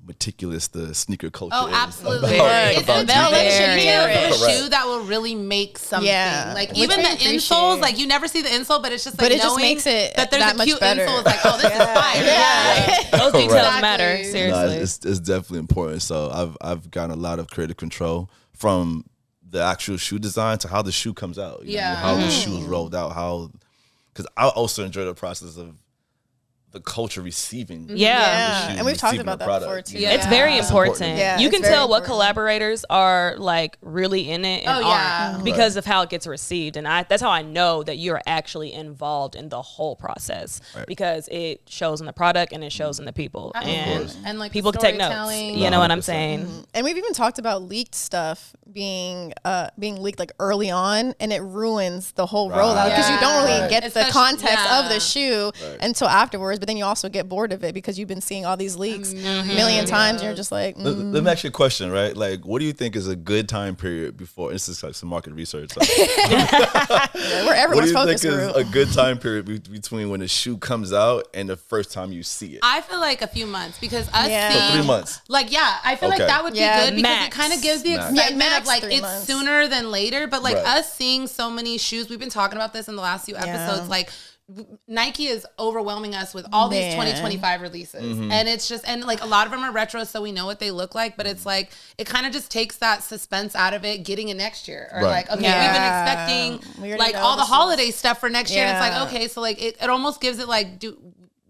meticulous the sneaker culture oh, is. absolutely. Very. It's about the tweaking velvet it. shaped Right. shoe that will really make something. Yeah. Like Which even we the appreciate. insoles, like you never see the insole, but it's just like But it just knowing makes it that there's that a much cute better. insole. It's like, oh, this is fire. Yeah. Those details Exactly. matter. No, Seriously. it's definitely important. So I've gotten a lot of creative control from the actual shoe design to how the shoe comes out. You know, Yeah. how the shoe is rolled out. Because I also enjoy the process of the culture receiving. Yeah. the shoe, And we've talked receiving about the that before product. too. Yeah. It's very It's important. important. Yeah, You it's can very tell what important. collaborators are like really in it and Oh, yeah. aren't because of how it gets received. And that's how I know that you're actually involved in the whole process because it shows in the product and it shows in the people. And like people the can take notes. storytelling. You know what I'm 100%. saying? And we've even talked about leaked stuff being leaked like early on, and it ruins the whole rollout because you don't really Right. get the Especially- context of yeah. the shoe until afterwards. But then you also get bored of it because you've been seeing all these leaks a million times, and you're just like, Let me ask you a question, right? Like, what do you think is a good time period before? This is like some market research. we're What do everyone's you think focus is group. a good time period between when the shoe comes out and the first time you see it? I feel like a few months because us Yeah. So seeing 3 months. Like, yeah, I feel like Okay. that would be Yeah, good because max. it kind of gives the Max. excitement Yeah, max of like 3 it's months. sooner than later. But like Right. us seeing so many shoes, we've been talking about this in the last few episodes. Like Nike is overwhelming us with all these Man. 2025 releases, and it's just and like a lot of them are retro, so we know what they look like. But it's like it kind of just takes that suspense out of it, getting it next year, or Right. like okay, Yeah. we've We been expecting already like know all the this is- holiday stuff for next year, and it's Yeah. like okay, so like it almost gives it like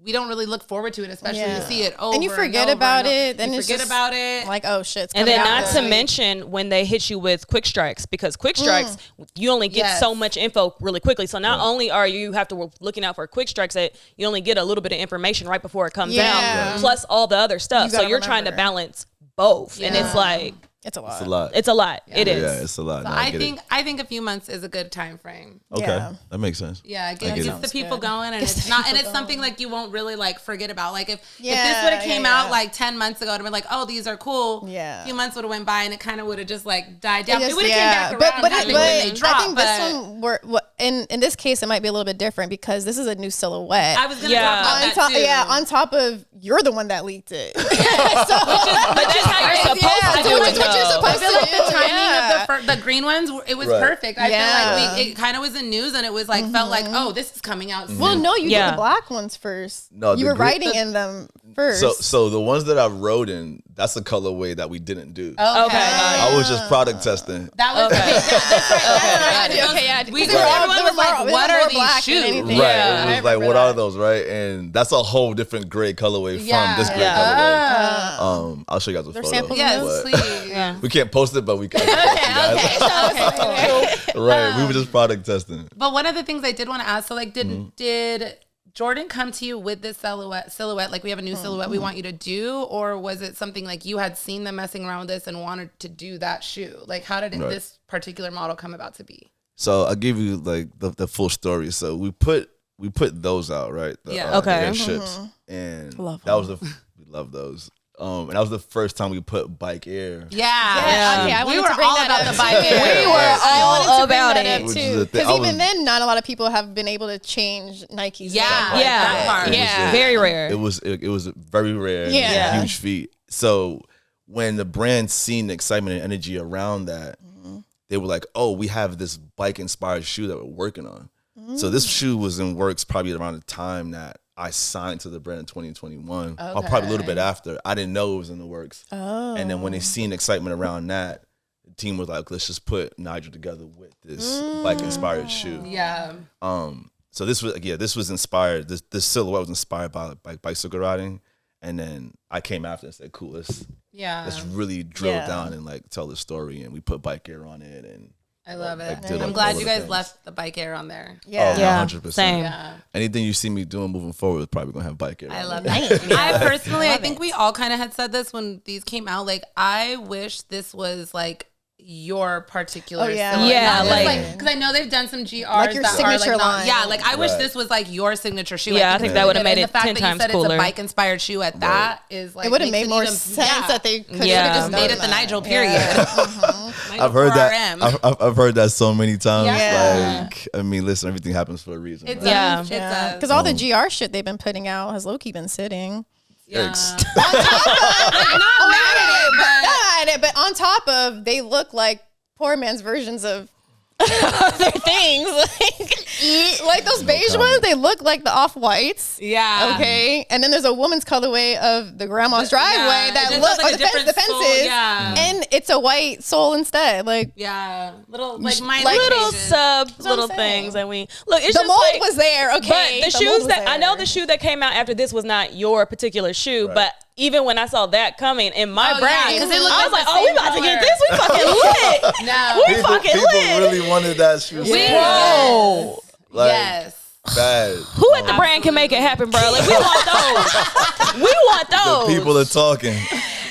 we don't really look forward to it, especially Yeah. to see it over And you forget over about and over. it, then you it's forget just about it. like, oh shit, it's And coming then out not this to week. mention when they hit you with quick strikes, because quick strikes, you only get Yes. so much info really quickly. So not only are you have to work looking out for quick strikes, that you only get a little bit of information right before it comes Yeah. out, plus all the other stuff. You So gotta you're trying to remember. balance both, and it's Yeah. like It's a lot. It's a lot. it's a lot. It is. Yeah, it's a lot. So No, I get it. think a few months is a good time frame. Okay, Yeah. that makes sense. Yeah, it get gets it. the people good. going, and Gets it's the not, and people it's something going. like you won't really like forget about. Like if this Yeah, would have came yeah, out yeah. like 10 months ago, I'd been like, oh, these are cool. Yeah. A few months would have went by, and it kind of would have just like died down. It Just- would have came back around but when they dropped. I think this one, in this case, it might be a little bit different because this is a new silhouette. I was gonna Yeah. talk about on that top, too. yeah, on top of you're the one that leaked it. But just how you're supposed Yeah, to so do what it. you're though. supposed I feel like the to do. timing Yeah. of the green ones, it was Right. perfect. I Yeah. feel like it kind of was in news, and it was like felt like, oh, this is coming out soon. Well, no, you Yeah. did the black ones first. No, you the were green- writing in them first. So the ones that I rode in, that's the colorway that we didn't do. Okay. I was just product testing. That was Okay. that's right. Okay, yeah. We, Because everyone was like, what are these black shoes? than anything. Right. Yeah, It I was like, remember what are that. those, right? And that's a whole different gray colorway Yeah. from this gray Yeah. colorway. I'll show you guys a photo. samples? Yes, but please. Yeah. we can't post it, but we can. Post you guys. Right. We were just product testing. But one of the things I did want to ask, so like, did Jordan come to you with this silhouette? Like, we have a new silhouette we want you to do, or was it something like you had seen them messing around with this and wanted to do that shoe? Like, how did Right. this particular model come about to be? So I'll give you like the full story. So we put those out, right? The, Yeah. the Okay. airships. And Love that was we love those. And that was the first time we put Bike Air. Yeah. Okay, I we wanted were to bring all that about up. the bike air. We were Right. all about that it. up Which is too. the thing. Because I even was- then, not a lot of people have been able to change Nike's. Yeah. stuff. Yeah. That part. Yeah. a- Very rare. It was very rare. And Yeah. it was a huge feat. So when the brand seen the excitement and energy around that, they were like, "Oh, we have this bike inspired shoe that we're working on." So this shoe was in works probably around the time that I signed to the brand in 2021, or probably a little bit after. I didn't know it was in the works. Oh. And then when they seen excitement around that, the team was like, "Let's just put Nigel together with this bike inspired shoe." Yeah. So this was inspired. This silhouette was inspired by bicycle riding, and then I came after and said, "Cool, let's really drill Yeah. down and like tell the story." And we put Bike Air on it, and I love it. did, like, I'm glad all you the guys things. left the bike air on there. Yeah. Yeah. 100%. Same. Yeah. Anything you see me doing moving forward is probably gonna have Bike Air. I on love it. that. I personally, I Love think it. we all kind of had said this when these came out. Like, I wish this was like your particular Oh, yeah. silhouette. Yeah, Not just, like- because I know they've done some GRs your that are signature like not, line. yeah, like I wish Right. this was like your signature shoe. Yeah, I think that it's would've really made good. it And the fact 10 that times you said cooler. It's a bike inspired shoe at that is like It would have makes made more even- sense yeah. that they could have Yeah. just made done it the that. Nigel period. I've heard that. I've heard that so many times. Yeah. Like, I mean, listen, everything happens for a reason. It right? does. Yeah. It does. Because all the GR shit they've been putting out has low-key been sitting. Yeah. Yikes. I'm not mad at it, but But on top of, they look like poor man's versions of other things. Like those beige ones, they look like the off-whites. Yeah. Okay. And then there's a woman's colorway of the grandma's driveway that it looks like like the fences. Yeah. And it's a white soul instead. Like, Yeah. Little, like, minor little changes. little things, and we look. It's the just mold like, was there. Okay. but the mold shoes was that I know, there. the shoe that came out after this was not your particular shoe, Right. but even when I saw that coming in my Oh, brain, yeah, 'cause it looked I was like like, the oh, we same about to get color. this. We fucking lit. No. We fucking People lit. really wanted that shoe. so bad. Bro. Like, Yes. bad. Who at the brand can make it happen, bro? Like, we want those. We want The those. people are talking.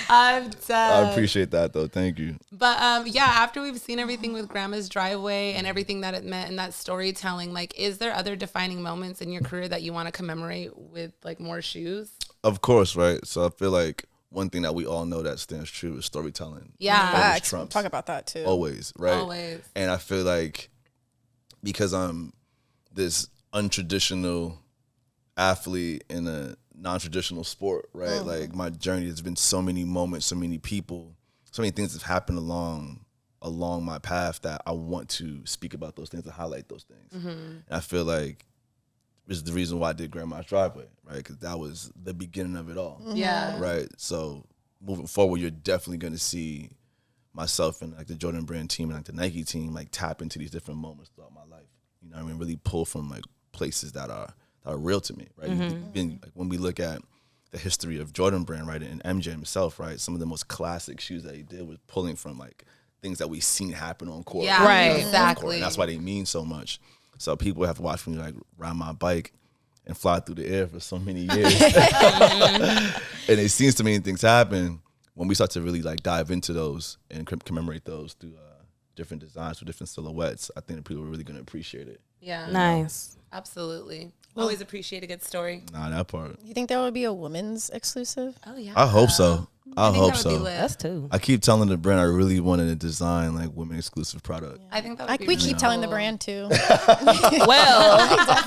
I'm done. I appreciate that though. Thank you. But yeah, after we've seen everything with Grandma's driveway and everything that it meant and that storytelling, like, is there other defining moments in your career that you want to commemorate with like more shoes? Of course, right? So I feel like one thing that we all know that stands true is storytelling. Yeah. Always Facts. trumps. Talk about that too. Always, right? Always. And I feel like because I'm this untraditional athlete in a non-traditional sport, right? Like my journey has been so many moments, so many people, so many things have happened along my path that I want to speak about those things and highlight those things. And I feel like this is the reason why I did Grandma's Driveway, right? Because that was the beginning of it all, Yeah. right? So moving forward, you're definitely going to see myself and like the Jordan Brand team and like the Nike team like tap into these different moments throughout my life. You know what I mean? Really pull from like places that are real to me, right? Like when we look at the history of Jordan Brand, right, and MJ himself, right, some of the most classic shoes that he did was pulling from like things that we've seen happen on court. Yeah, Right. On court, exactly. and that's why they mean so much. So people have watched me like ride my bike and fly through the air for so many years. And it seems to me things happen when we start to really like dive into those and commemorate those through different designs with different silhouettes. I think that people are really going to appreciate it. Yeah. Nice. Absolutely. Always appreciate a good story. Nah, that part. You think there would be a women's exclusive? Oh yeah. I hope so. I think hope that would be so. lit. Us too. I keep telling the brand I really wanted to design like women exclusive product. I think that would Like be we really keep telling the cool. brand too. Well,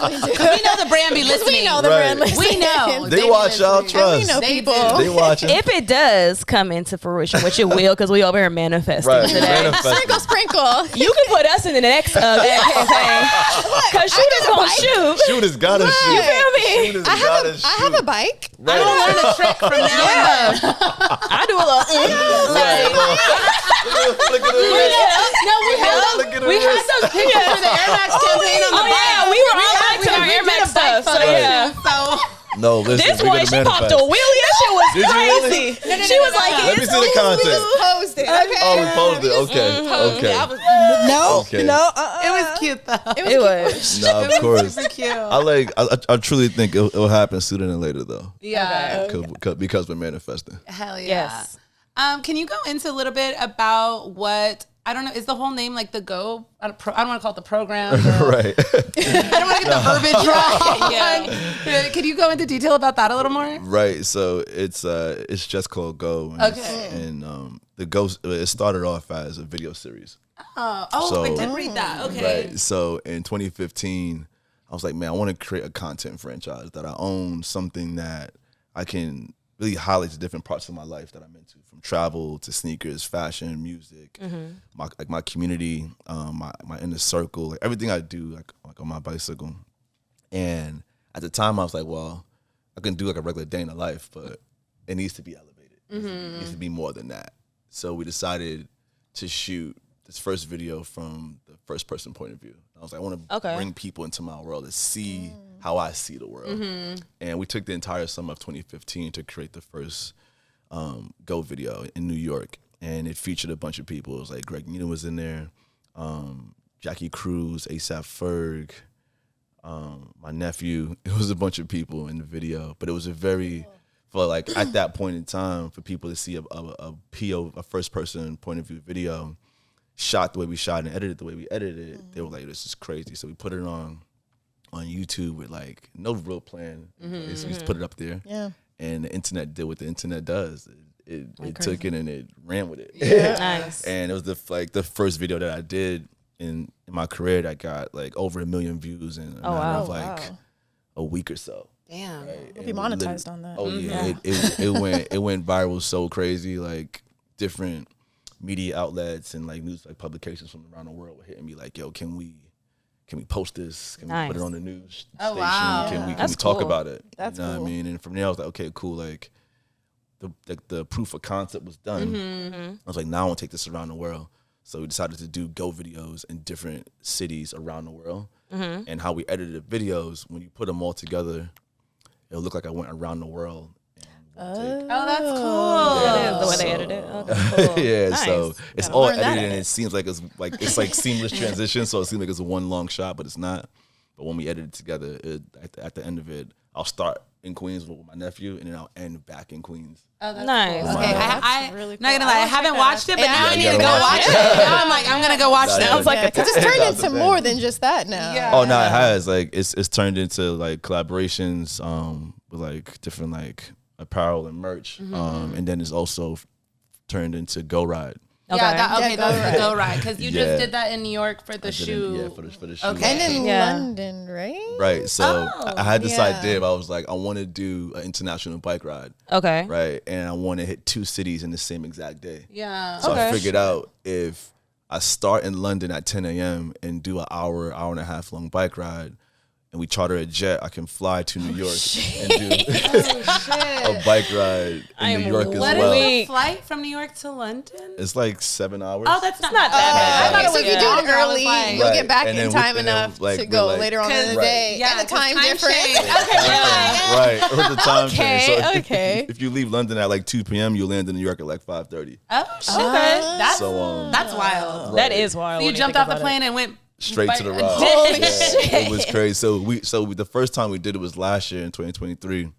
We know the brand be listening. We know the Right. brand. Listens. We know. They watch y'all, We trust. know They people. do. They watching. if it does come into fruition, which it will, because we over here manifesting Right. today. Manifesting. Sprinkle, sprinkle. You can put us in the next ad campaign. Because shooters gonna shoot. Shooters gotta shoot. You feel me? Shooters I gotta have a shoot. bike. Right. Learn a trick from now on. I do a little. Right. Look at the wrist. No, Look at the we had wrist. those pictures for the Air Max campaign on the Oh bike. yeah, we were all back to our Air Max stuff. So yeah. So No, listen. This we're one, gonna she popped manifest. a wheelie. That shit was Did you really? crazy. She was like, Let me see the content. Posted. Okay. Oh, we posted it. Okay. Okay. No. Okay. No. it was cute though. it was. No, of course. Super cute. I truly think it'll happen sooner than later though. Yeah. Because we're manifesting. Hell yeah. Yes. Can you go into a little bit about what, I don't know, is the whole name like the Go? I don't want to call it the program. Or, Right. I don't want to get the verbiage wrong. Yeah. Can you go into detail about that a little more? Right. So it's just called Go. And Okay. And the Go, it started off as a video series. Oh, So- I did read that. Okay. Right. So in 2015, I was like, man, I want to create a content franchise that I own, something that I can really highlight the different parts of my life that I'm into, from travel to sneakers, fashion, music, my community, my inner circle, like everything I do, like on my bicycle. And at the time, I was like, well, I can do like a regular day in the life, but it needs to be elevated. It needs to be more than that. So we decided to shoot this first video from the first person point of view. I was like, I want to bring people into my world to see how I see the world. And we took the entire summer of 2015 to create the first Go video in New York. And it featured a bunch of people. It was like Greg Nina was in there, Jackie Cruz, ASAP Ferg, my nephew. It was a bunch of people in the video. But it was for like at that point in time, for people to see a first person point of view video, shot the way we shot and edited the way we edited it, they were like, this is crazy. So we put it on YouTube with like no real plan. We just put it up there. Yeah. And the internet did what the internet does. It took it and it ran with it. Nice. And it was the first video that I did in my career that got like over 1 million views in a matter of like a week or so. Damn. We'll be monetized on that. Oh yeah, it went viral so crazy. Like different media outlets and like news like publications from around the world were hitting me like, yo, can we post this? Can we put it on the news station? Wow. Can we That's talk cool. about it? That's you know cool. what I mean? And from there I was like, okay, cool. Like the proof of concept was done. I was like, now I want to take this around the world. So we decided to do Go videos in different cities around the world. And how we edited the videos, when you put them all together, it'll look like I went around the world. Oh, that's cool. That is the way they edit it. Okay, cool. Yeah, Nice. so it's Gotta all learn that edited and edit. it seems like it's like seamless transition. So it seems like it's a one long shot, but it's not. But when we edit it together, at the end of it, I'll start in Queens with my nephew, and then I'll end back in Queens. Oh, that's Nice. cool. Wow. Okay, That's I really not gonna cool. lie, I I wanna haven't check watched that it, but out. now I Yeah, need you to go gotta watch watch it. it. Now I'm like, I'm gonna go watch Sounds that. Sounds like a Because it's turned into more than just that now. Yeah. Oh no, it has like it's turned into like collaborations with like different like apparel and merch, and then it's also turned into Go Ride. Okay. Yeah, Yeah, that's Go Go Ride. Because you Yeah. just did that in New York for the I did it, shoe. yeah, for the shoe. Okay. And in Yeah. London, right? Right, so I had this yeah. idea. I was like, I want to do an international bike ride, Okay. right? And I want to hit 2 cities in the same exact day. Yeah. So Okay. I figured out if I start in London at 10 a.m. and do an hour and a half long bike ride, and we charter a jet, I can fly to New York and do a bike ride I in am New York as What is well. weak. the flight from New York to London? It's like 7 hours. Oh, that's not not that bad. bad. I thought it So was if you do it longer. I was early, like- you'll Right. get back And in then time and then, enough like, to we're go like- later on in the Right. day. Yeah, and the 'cause time time difference. change. Okay, you're like, Right, with the time change. So Okay, if, okay. if you leave London at like 2 p.m., you land in New York at like 5:30. Oh shit. That's So that's wild. That is wild. So you when jumped think off the about plane and went Straight to the Right. ride. Holy Yeah, shit. it was crazy. So the first time we did it was last year in 2023.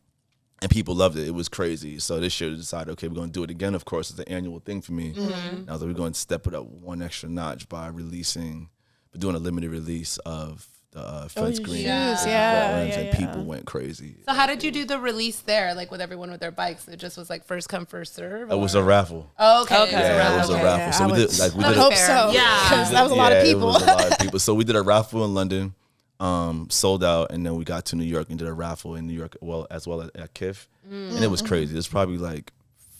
And people loved it. It was crazy. So this year we decided, okay, we're going to do it again. Of course, it's an annual thing for me. And I was like, we're going to step it up one extra notch by doing a limited release of the fence green. yeah, rims, yeah, and yeah. people went crazy. So how did you do the release there, like with everyone with their bikes? It just was like first come, first serve? It was or- a raffle. Oh, okay. Okay. Yeah, it was a Okay. raffle. So I we would- did we I did hope a, so. Yeah. 'Cause that was a lot of people. It was a lot of people. So we did a raffle in London, sold out, and then we got to New York and did a raffle in New York, as well as at KIF, and it was crazy. There's probably like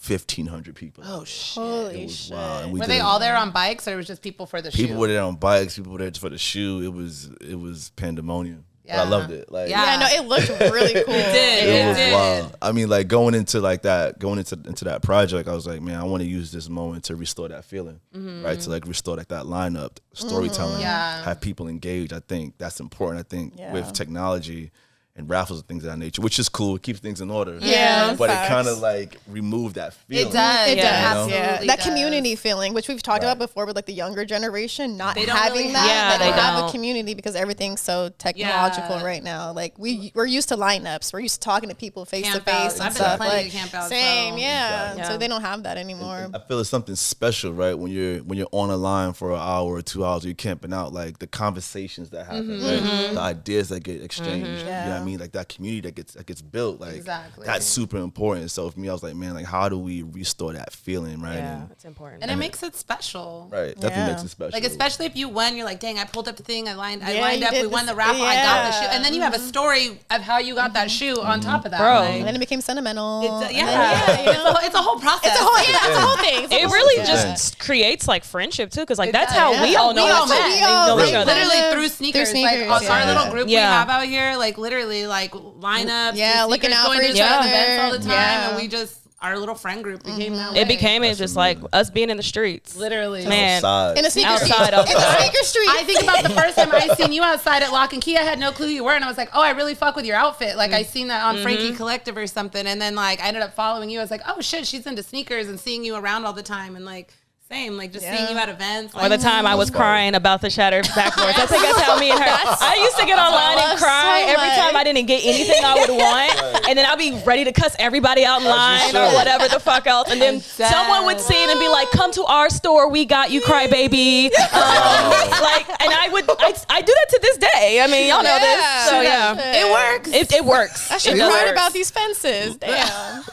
1,500 people. Oh shit! Holy It was shit. wild. And we Were did they it- all there on bikes, or it was just people for the People shoe? were there on bikes. People were there just for the shoe. It was pandemonium. But I Yeah. loved it. Like Yeah. Yeah, no, it looked really cool. It did. it It was did. wild. I mean, like going into that project, I was like, man, I want to use this moment to restore that feeling, right? To like restore like that lineup, storytelling, Yeah. have people engaged. I think that's important. I think Yeah. with technology and raffles and things of that nature, which is cool, it keeps things in order. Yeah, but facts. it kind of like removed that feeling. It does. It Yeah. does, Absolutely yeah. That does. community feeling, which we've talked Right. about before with like the younger generation, not They don't having really that. have they don't that. have They a don't. community because everything's so technological Yeah. right now. Like we're used to lineups. We're used to talking to people face to Camp face outs. and I've been stuff. plenty Like of camp outs, same, so- yeah. Exactly. So they don't have that anymore. I feel it's something special, right? When you're on a line for an hour or 2 hours, you're camping out, like the conversations that happen, right? The ideas that get exchanged. You know what I mean? Like that community that gets built. Like Exactly. that's super important. So for me, I was like, man, like how do we restore that feeling, right? Yeah, And, it's important. And it makes it special. right, definitely Yeah. makes it special. Like especially if you won, you're like, dang, I pulled up the thing, I lined Yeah, you up, did we won this- the raffle, I got the yeah. shoe, and then you have a story of how you got that shoe on top of that. Bro. And then it became sentimental. It's, and yeah, then, you know, it's a whole process. it's a whole thing. It's a It whole really thing. just creates like friendship too, because like It that's does. how Yeah. we all know We all each met. other. We We all know met. each other. Literally through sneakers. sneakers, Like our yeah. little group we Yeah. have out here, like literally like lineups. Yeah, through looking sneakers, out going for to each certain other. events all the time, Yeah. and we just our little friend group became that. It way. became it just like us being in the streets. literally. Man. outside. In a sneaker Outside, street. In the outside. sneaker street. I think about the first time I seen you outside at Lock and Key. I had no clue who you were, and I was like, "Oh, I really fuck with your outfit." Like I seen that on Frankie Collective or something, and then like I ended up following you. I was like, "Oh shit, she's into sneakers," and seeing you around all the time, and like same, like just seeing you at events. Or the Like, time I was crying about the shattered backboards. I think that's how me and her. I used to get online and cry so every much. time I didn't get anything I would want, and then I'll be ready to cuss everybody out in line or should. whatever the fuck else, and then dead. someone would see it and be like, "Come to our store, we got you, cry baby." Like, and I do that to this day. I mean, y'all know this, so yeah, it works. it works. I should It have does heard work. about these fences. Damn.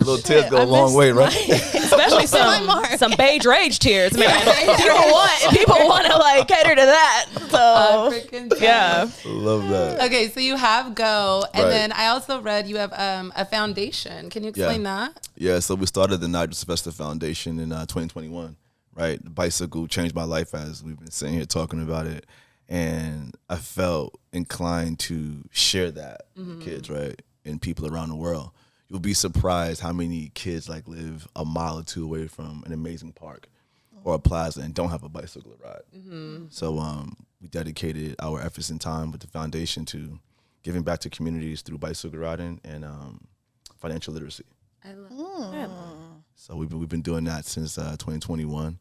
Little tears go I a long missed way, right? Especially my mark. some beige rage tears, man. People want to like cater to that. So Freaking dead. yeah. Love that. Okay, so you have Go, and Right. then I also read you have a foundation. Can you explain that? Yeah, so we started the Nigel Sylvester Foundation in 2021. right? The bicycle changed my life as we've been sitting here talking about it. And I felt inclined to share that with kids, right? And people around the world. You'll be surprised how many kids like live a mile or two away from an amazing park or a plaza and don't have a bicycle to ride. So we dedicated our efforts and time with the foundation to giving back to communities through bicycle riding and financial literacy. I love that. So we've been doing that since 2021,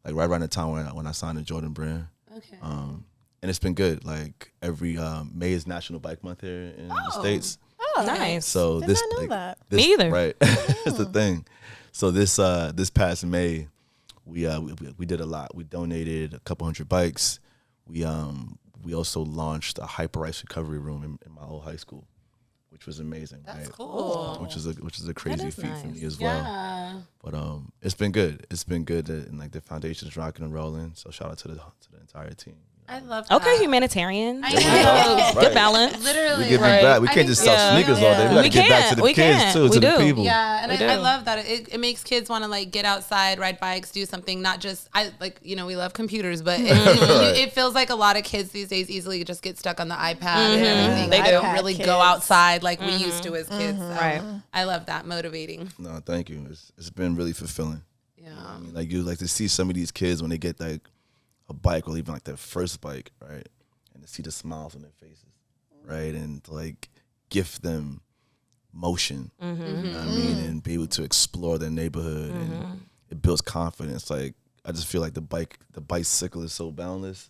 like right around the time when I signed the Jordan brand. Okay. And it's been good. Like every May is National Bike Month here in the States. Oh, Nice. So Did this not know like, that. this- Me either. Right. That's the thing. So this past May, we did a lot. We donated a couple hundred bikes. We also launched a hyper ice recovery room in my old high school, which was amazing. That's right? cool. Which is a crazy is feat nice. for me as well. Yeah. But it's been good. It's been good, and like the foundation's rocking and rolling. So shout out to the entire team. I love that. Okay, humanitarian. I know. Good Right. balance. Literally. We give like, back. We I can't think just sell yeah. sneakers all day. We We gotta get back can't. to the We kids can't. too, We to the do. people. Yeah, and We I do. love that it makes kids want to like get outside, ride bikes, do something. Not just we love computers, but it feels like a lot of kids these days easily just get stuck on the iPad and everything. They They do. don't really iPad go kids. outside like we used to as kids. So Right. I love that, motivating. No, thank you. It's been really fulfilling. Yeah. I mean, like you like to see some of these kids when they get like a bike or even like their first bike, right? And to see the smiles on their faces, right? And to like gift them motion, you know what I mean? And be able to explore their neighborhood and it builds confidence. Like I just feel like the bicycle is so boundless.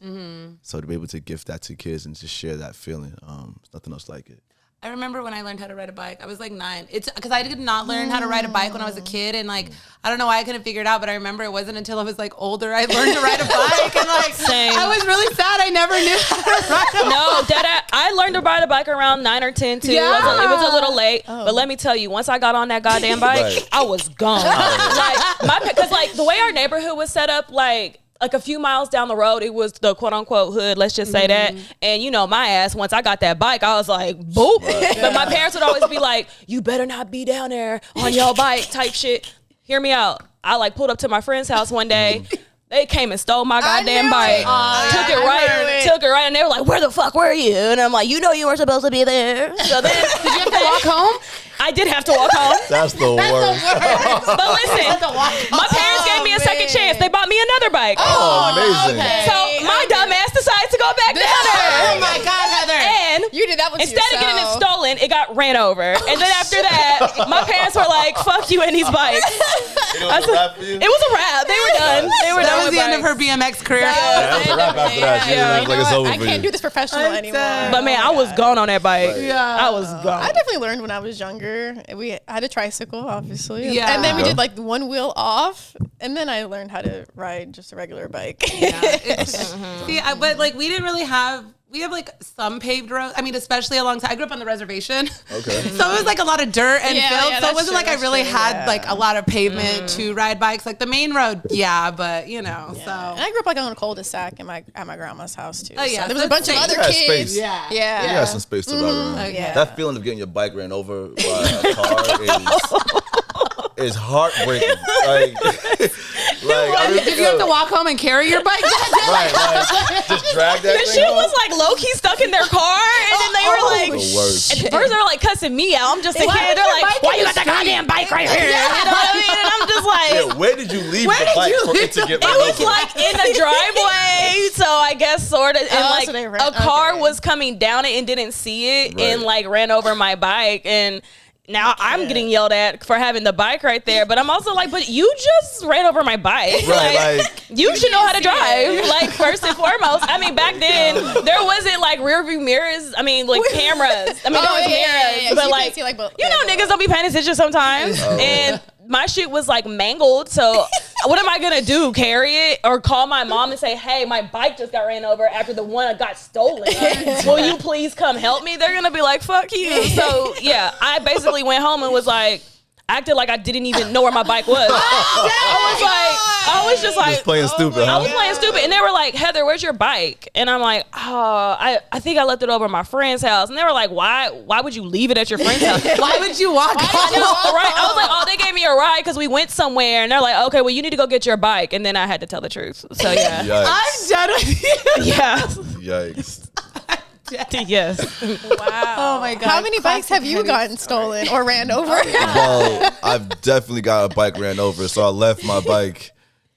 So to be able to gift that to kids and just share that feeling, there's nothing else like it. I remember when I learned how to ride a bike. I was like 9. It's because I did not learn how to ride a bike when I was a kid, and like I don't know why I couldn't figure it out. But I remember it wasn't until I was like older I learned to ride a bike, and like Same. I was really sad I never knew how to ride a bike. No, I learned to ride a bike around 9 or 10 too. Yeah. It was a little late, but let me tell you, once I got on that goddamn bike, Right. I was gone. Because like the way our neighborhood was set up, like a few miles down the road, it was the quote unquote hood. Let's just say that. And you know, my ass, once I got that bike, I was like, boop. But my parents would always be like, you better not be down there on your bike type shit. Hear me out. I like pulled up to my friend's house one day. They came and stole my goddamn bike. Took it right, and they were like, "Where the fuck were you?" And I'm like, "You know you weren't supposed to be there." So then, Did you have to walk home? I did have to walk home. That's the worst. But listen, my parents gave me a second chance. They bought me another bike. Oh, amazing. So my dumb ass decided to go back down Oh there. my God, Heather! And You did that with instead of getting it yourself. stolen, it got ran over. And then after that, my parents were like, "Fuck you and these bikes." It was a wrap for you? It was a wrap. They were done. They were That done was with the end of bikes. her BMX career. That was a wrap after that. She was like it's over I for can't you. do this professional anymore. But man, I was gone on that bike. Yeah. I was gone. I definitely learned when I was younger. I had a tricycle, obviously. Yeah. And then we Okay. did like the one wheel off. And then I learned how to ride just a regular bike. See, but like we didn't really have. We have like some paved roads. I mean, especially alongside. I grew up on the reservation, Okay. so it was like a lot of dirt and Yeah, field. yeah, So it that's wasn't true, like I that's really true, had yeah. like a lot of pavement to ride bikes. Like the main road, yeah, but you know, And so I grew up like on a cul-de-sac at my grandma's house too. Oh, yeah, So there was so a bunch of it's other safe. kids. Yeah, space. yeah, Yeah. You got some space to ride around. Oh, yeah. That feeling of getting your bike ran over by a car is heartbreaking. Like I mean, Did you have to walk home and carry your bike? Right, like, just drag that The thing shit home? was like low key stuck in their car, and then they were like, The worst. at first they were like cussing me out. I'm just a kid. They're like, "Why you got that goddamn bike right here?" You know what I mean? And I'm just like, Yeah, where did you leave Where the did bike you for leave it to get it run was over? like in the driveway, so I guess sort of, and Oh, like so they a ran- car okay. was coming down it and didn't see it, and Right. like ran over my bike, and now I'm getting yelled at for having the bike right there. But I'm also like, but you just ran over my bike. Right, like You should know how to drive, like first and foremost. I mean, back then there wasn't like rear view mirrors. I mean, like cameras. I mean, there was mirrors, So but you like, can't see, like, both- you know, niggas don't be paying attention sometimes. And my shit was like mangled. So what am I gonna do? Carry it or call my mom and say, "Hey, my bike just got ran over after the one got stolen. Will you please come help me?" They're gonna be like, "Fuck you." So yeah, I basically went home and was like, acted like I didn't even know where my bike was. I was just like, Just playing stupid, I huh? was playing stupid. And they were like, Heather, where's your bike? And I'm like, I think I left it over at my friend's house. And they were like, why would you leave it at your friend's house? Why would you walk I know, right? I was like, oh, they gave me a ride because we went somewhere. And they're like, okay, well, you need to go get your bike. And then I had to tell the truth. So, yeah. Yikes. I'm done with you. Yeah. Yikes. Yes. Wow. Oh my God. How many bikes have you Henny gotten stolen or ran over? Well, I've definitely got a bike ran over. So I left my bike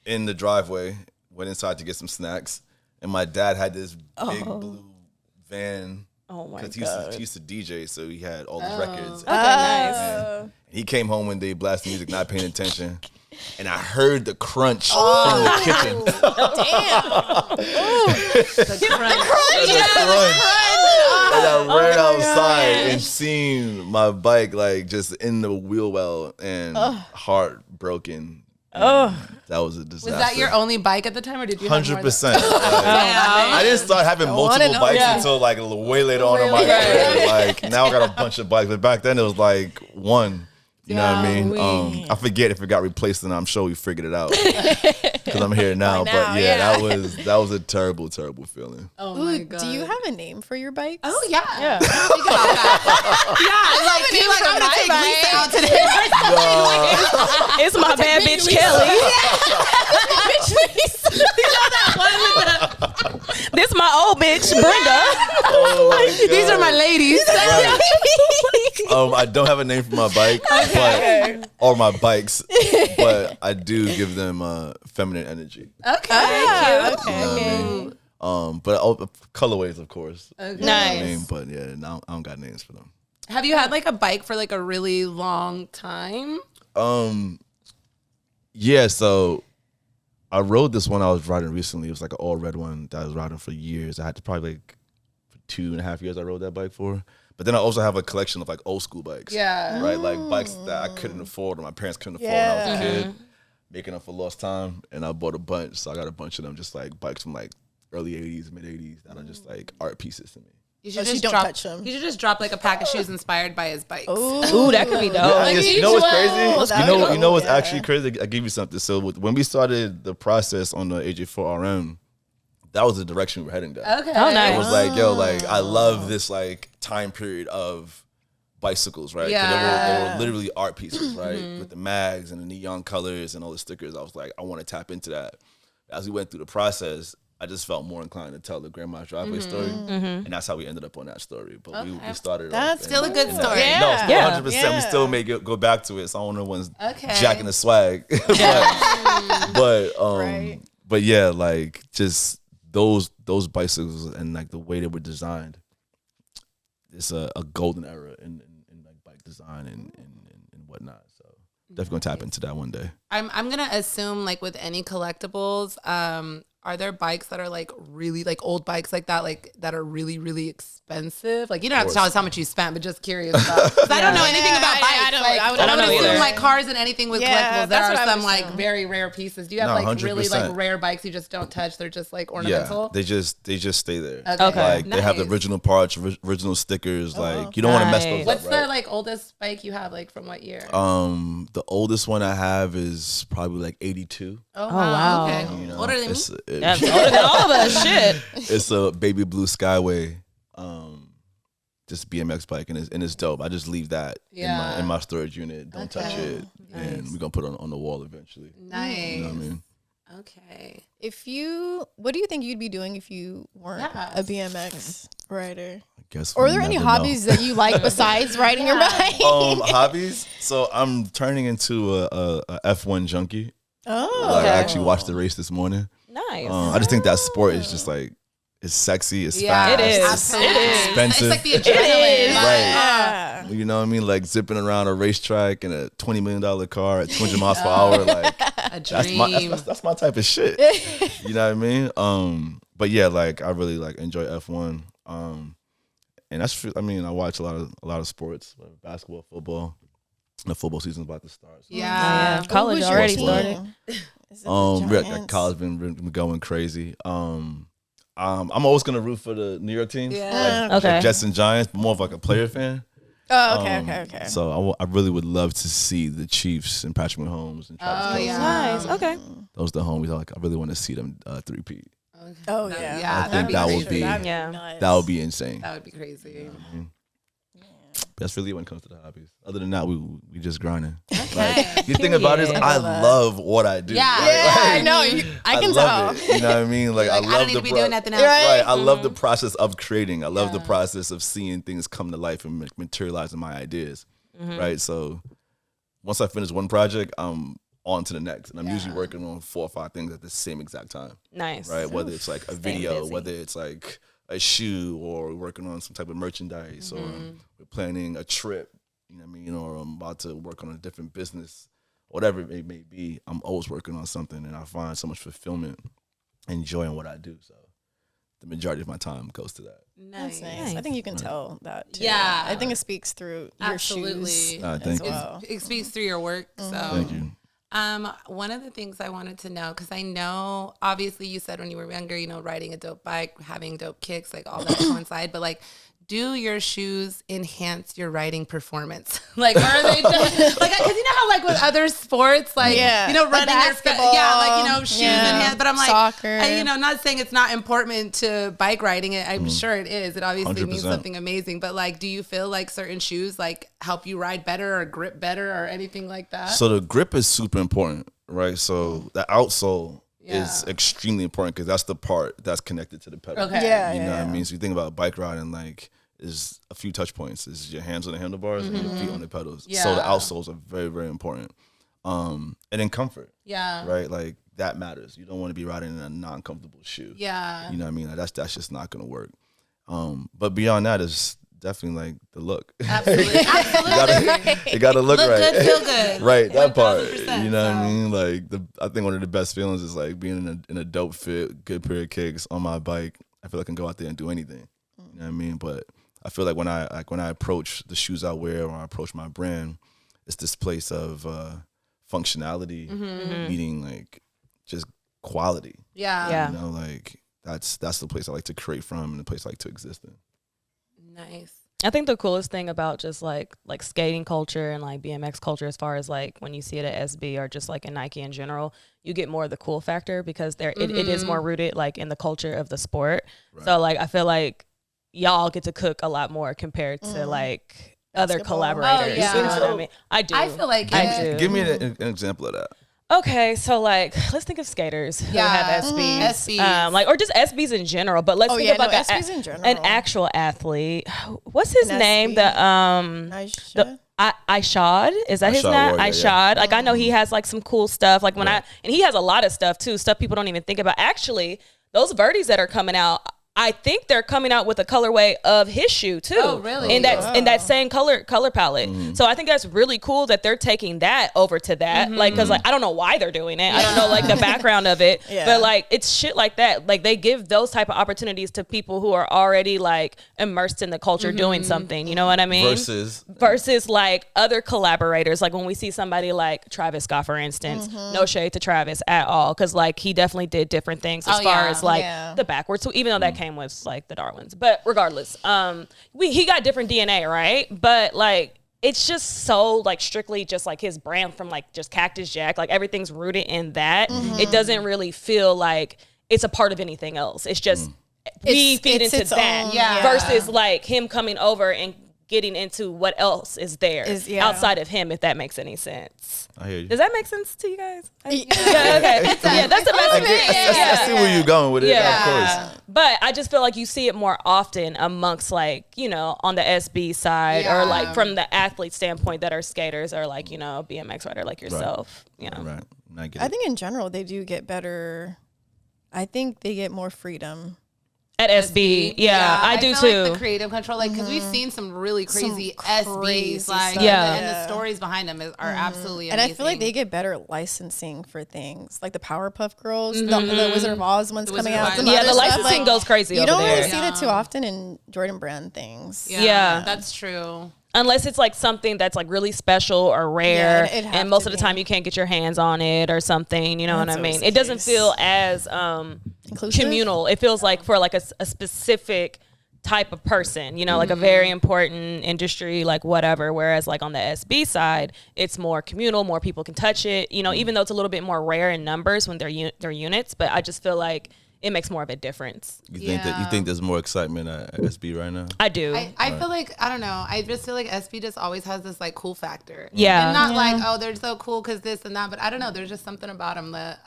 in the driveway, went inside to get some snacks. And my dad had this big blue van. Oh, my God. Because he used to DJ, so he had all the records. Okay, nice. And he came home one day, blasting music, not paying attention. And I heard the crunch in the kitchen. And I ran outside and seen my bike like just in the wheel well and heartbroken. And that was a disaster. Was that your only bike at the time, or did you have more 100%. I didn't start having multiple bikes until like way later on in my career. Like now I got a bunch of bikes, but back then it was like one. You know what I mean? I forget if it got replaced, and I'm sure we figured it out because I'm here now. But yeah, that was a terrible, terrible feeling. Oh my God. Do you have a name for your bikes? Oh yeah. Yeah. Think about that. Yeah, like you like I'm gonna take Lisa out today. It's my bad bitch, Kelly. This my old bitch, Brenda. Oh my God. These are my ladies. I don't have a name for my bike, or my bikes, but I do give them feminine energy. Okay. You know what I mean? But colorways, of course. Okay. You know what I Nice. mean? But yeah, no, I don't got names for them. Have you had like a bike for like a really long time? Yeah, so I rode this one I was riding recently. It was like an all red one that I was riding for years. I had to probably like for 2.5 years I rode that bike for. But then I also have a collection of like old school bikes. Yeah. Right? Like bikes that I couldn't afford or my parents couldn't afford when I was a kid. Making up for lost time. And I bought a bunch. So I got a bunch of them, just like bikes from like early 80s, mid 80s that are just like art pieces to me. You Oh, so you don't touch them. You should just drop like a pack of shoes inspired by his bikes. Ooh, that could be dope. You know what's crazy? You know what's Yeah. actually crazy? I give you something. So when we started the process on the AJ4RM, that was the direction we were heading down. Okay. Oh, nice. It was like, yo, like I love this like time period of bicycles, right? 'Cause they were literally art pieces, right? With the mags and the neon colors and all the stickers. I was like, I want to tap into that. As we went through the process, I just felt more inclined to tell the Grandma's Driveway story, and that's how we ended up on that story. But we started. That's off Still a good story. Yeah. No, still Yeah. 100%. We still may go back to it. So I don't know one's Okay. jacking the swag, but yeah, like just those bicycles and like the way they were designed. It's a golden era in like bike design and whatnot. So definitely gonna tap into that one day. I'm gonna assume like with any collectibles, are there bikes that are like really like old bikes like that are really really expensive? Like you don't have to tell us how much you spent, but just curious about. 'Cause I don't know anything about bikes. I I don't would know assume either. like cars and anything with Yeah, collectibles. There that's are what I would some like assume. very rare pieces. Do you have No, like really 100%. like rare bikes you just don't touch? They're just like ornamental. Yeah, they just stay there. Okay. Like they have the Nice. original parts, original stickers. Like you don't want to mess those Nice. What's up, right? the like oldest bike you have? Like from what year? The oldest one I have is probably like 82. Oh wow. Okay. You know, Older than me. That's older than all of us. Shit. It's a baby blue Skyway, just BMX bike, and it's dope. I just leave that Yeah. in my storage unit. Don't touch it, and we're gonna put it on the wall eventually. Nice. You know what I mean? Okay. What do you think you'd be doing if you weren't Yes. a BMX rider? I guess. Or are we'll there any never know. hobbies that you like besides riding your bike? Hobbies. So I'm turning into a F1 junkie. Oh, Like I actually watched the race this morning. Nice. I just think that sport is just like it's sexy, it's Yeah, fast, It is. Absolutely. It is. expensive. It's like the adrenaline. is. Right. yeah. You know what I mean? Like zipping around a racetrack in a $20 million car at 200 miles per hour. Like A that's dream. that's my type of shit. You know what I mean? But yeah, like I really like enjoy F1. And that's I mean, I watch a lot of sports, like basketball, football. The football season's about to start. So. Yeah. College Who's your already team? started. Is it the Rick, Giants? college been going crazy. I'm always gonna root for the New York teams, Yeah. like Okay. Jets and Giants, but more of like a player fan. Oh, okay. So I really would love to see the Chiefs and Patrick Mahomes and Travis Kelce. Nice. Okay. Those are the homies. I really want to see them three-peat. Oh yeah. Yeah, I think that would be Yeah. that would be insane. That would be crazy. That's really when it comes to the hobbies. Other than that, we just grinding. Okay. Like, you think about it, I love what I do. Yeah. I know. I can love tell. it. You know what I mean? Like I I love don't need the to be doing nothing else. Right. I love the process of creating. I love the process of seeing things come to life and materializing my ideas. Right. So once I finish one project, I'm on to the next, and I'm usually working on 4 or 5 things at the same exact time. Nice. Right. Whether it's like a video, busy. whether it's like a shoe, or we're working on some type of merchandise, or we're planning a trip. You know what I mean? Or I'm about to work on a different business, whatever it may be. I'm always working on something, and I find so much fulfillment and joy in what I do. So the majority of my time goes to that. That's nice. I think you can tell that too. Yeah. I think it speaks through your shoes Thank as you. well. It speaks through your work. So Thank you. one of the things I wanted to know, because I know obviously you said when you were younger, you know, riding a dope bike, having dope kicks, like all that coincide, but like, do your shoes enhance your riding performance? Like, are they just, like, because you know how like with other sports, like, you know, running basketball, like, you know, shoes enhance, but I'm like, soccer. you know, not saying it's not important to bike riding. I'm sure it is. It obviously means 100%. something amazing, but like, do you feel like certain shoes like help you ride better or grip better or anything like that? So the grip is super important, right? So the outsole is extremely important because that's the part that's connected to the pedal. Okay. Yeah, You know what I mean? So you think about bike riding, like, is a few touch points. Is your hands on the handlebars and your feet on the pedals. So the Yeah. outsoles are very, very important. And then comfort, Yeah. right? Like that matters. You don't want to be riding in a non-comfortable shoe. Yeah. You know what I mean? Like, that's just not gonna work. But beyond that is definitely like the look. Absolutely. Absolutely. You gotta look Look right. good, feel good. Right, that part. 1000%, You know what I so. mean? Like I think one of the best feelings is like being in a dope fit, good pair of kicks on my bike. I feel like I can go out there and do anything. You know what I mean? But I feel like when I approach the shoes I wear or I approach my brand, it's this place of functionality meeting like just quality. Yeah. Yeah. You know, like that's the place I like to create from and the place I like to exist in. Nice. I think the coolest thing about just like skating culture and like BMX culture, as far as like when you see it at SB or just like in Nike in general, you get more of the cool factor because it is more rooted like in the culture of the sport. Right. So like I feel like y'all get to cook a lot more compared to like other Basketball. collaborators. Oh, yeah. You know what I mean? I do. I feel like I do. Give me an example of that. Okay, so like let's think of skaters who have SBs, SBs. like or just SBs in general. But let's think of like SBs in general. an actual athlete. What's his An name? SB. The Ishad, is that his Ishad name? Warrior, Ishad. Like I know he has like some cool stuff. Like when and he has a lot of stuff too. Stuff people don't even think about. Actually, those Verdes that are coming out, I think they're coming out with a colorway of his shoe too. Oh, really? In that same color palette. So I think that's really cool that they're taking that over to that. Like, because like I don't know why they're doing it. I don't know like the background of it. Yeah. But like it's shit like that. Like they give those type of opportunities to people who are already like immersed in the culture doing something. You know what I mean? Versus like other collaborators. Like when we see somebody like Travis Scott, for instance, no shade to Travis at all, because like he definitely did different things as far as like the backwards. So even though that came with like the Darwins, but regardless, he got different DNA, right? But like it's just so like strictly just like his brand from like just Cactus Jack. Like everything's rooted in that. It doesn't really feel like it's a part of anything else. It's just we feed into that versus like him coming over and getting into what else is there outside of him, if that makes any sense. I hear you. Does that make sense to you guys? Okay. Yeah, that's the message. I see where you're going with it. Yeah, of course. But I just feel like you see it more often amongst like, you know, on the SB side or like from the athlete standpoint that are skaters or like, you know, BMX rider like yourself. You know. Right. I think in general they do get better. I think they get more freedom. At SB, yeah, I do too. Like the creative control, like because we've seen some really crazy SBs, like stuff. and the stories behind them are absolutely amazing. And I feel like they get better licensing for things like the Powerpuff Girls, the Wizard of Oz ones coming out. Yeah, the licensing goes crazy. You over don't there. really see that too often in Jordan Brand things. Yeah, that's true. Unless it's like something that's like really special or rare, and most of the time you can't get your hands on it or something. You know what I mean? It doesn't feel as communal. It feels like for like a specific type of person, you know, like a very important industry, like whatever. Whereas like on the SB side, it's more communal, more people can touch it, you know, even though it's a little bit more rare in numbers when they're units, but I just feel like it makes more of a difference. You think there's more excitement at SB right now? I do. I feel like, I don't know. I just feel like SB just always has this like cool factor. Yeah. And not like, oh, they're so cool because this and that. But I don't know. There's just something about them that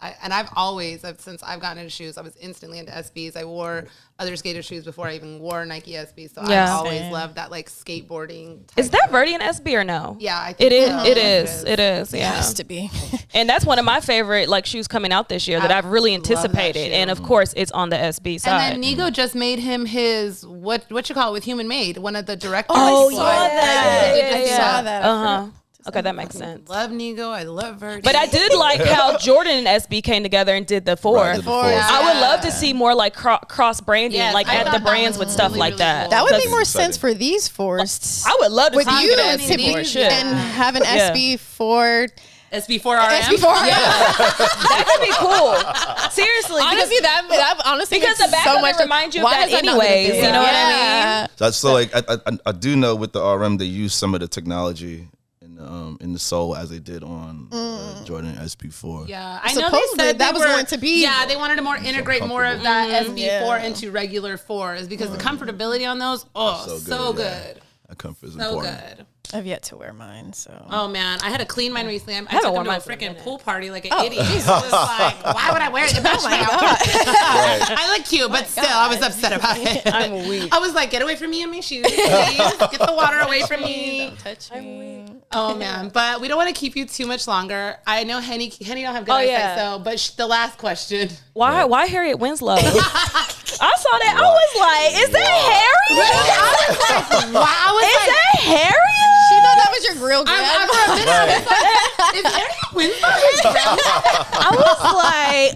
since I've gotten into shoes, I was instantly into SBs. I wore other skater shoes before I even wore Nike SBs. So I always loved that like skateboarding. Is that Verdi an SB or no? Yeah, I think it is. so. It is. Yeah. It has to be. And that's one of my favorite like shoes coming out this year that I've really anticipated. And of course, it's on the SB side. And then Nigo just made him his what you call it with Human Made, one of the directors. Oh, So yeah. I saw that. Uh-huh. Okay, that makes sense. Love Nigo. I love Verdi. But I did like how Jordan and SB came together and did the 4. Right, did the four. I would love to see more like cross branding, Yes, like I at thought the that brands was with stuff really, like really that. cool. That would make That's more exciting. sense for these four. I would love to With see you it to be SB and have an SB for SB4RM. SB4. That could be cool. Seriously, Honestly, that honestly because makes the back so of much it reminds you of that not gonna anyways. do You that? know what I mean? So like I do know with the RM they use some of the technology in the sole as they did on Jordan SB4. Yeah, I know Supposedly they said that they was were, going to be- Yeah, they wanted to more integrate more of that SB4 Yeah. into regular 4s because the comfortability on those, so good. Yeah. That comfort is So important. good. I've yet to wear mine, so. Oh man, I had to clean mine recently. I haven't took worn them to a mine for a freaking minute. pool party like an idiot. So it was like, why would I wear it? It matched my outfit. I look cute, but still, I was upset about it. I'm weak. I was like, get away from me and my shoes, please. Get the water away from me. Touch me. Oh man, but we don't want to keep you too much longer. I know Henny don't have good eyesight, yeah. so but the last question. Why Harriette Winslow? I saw that. I was like, is that Harriet? Wow, Is that Harriet? She thought that was your real I grandma. was like, is Harriette Winslow his grandma? I was like,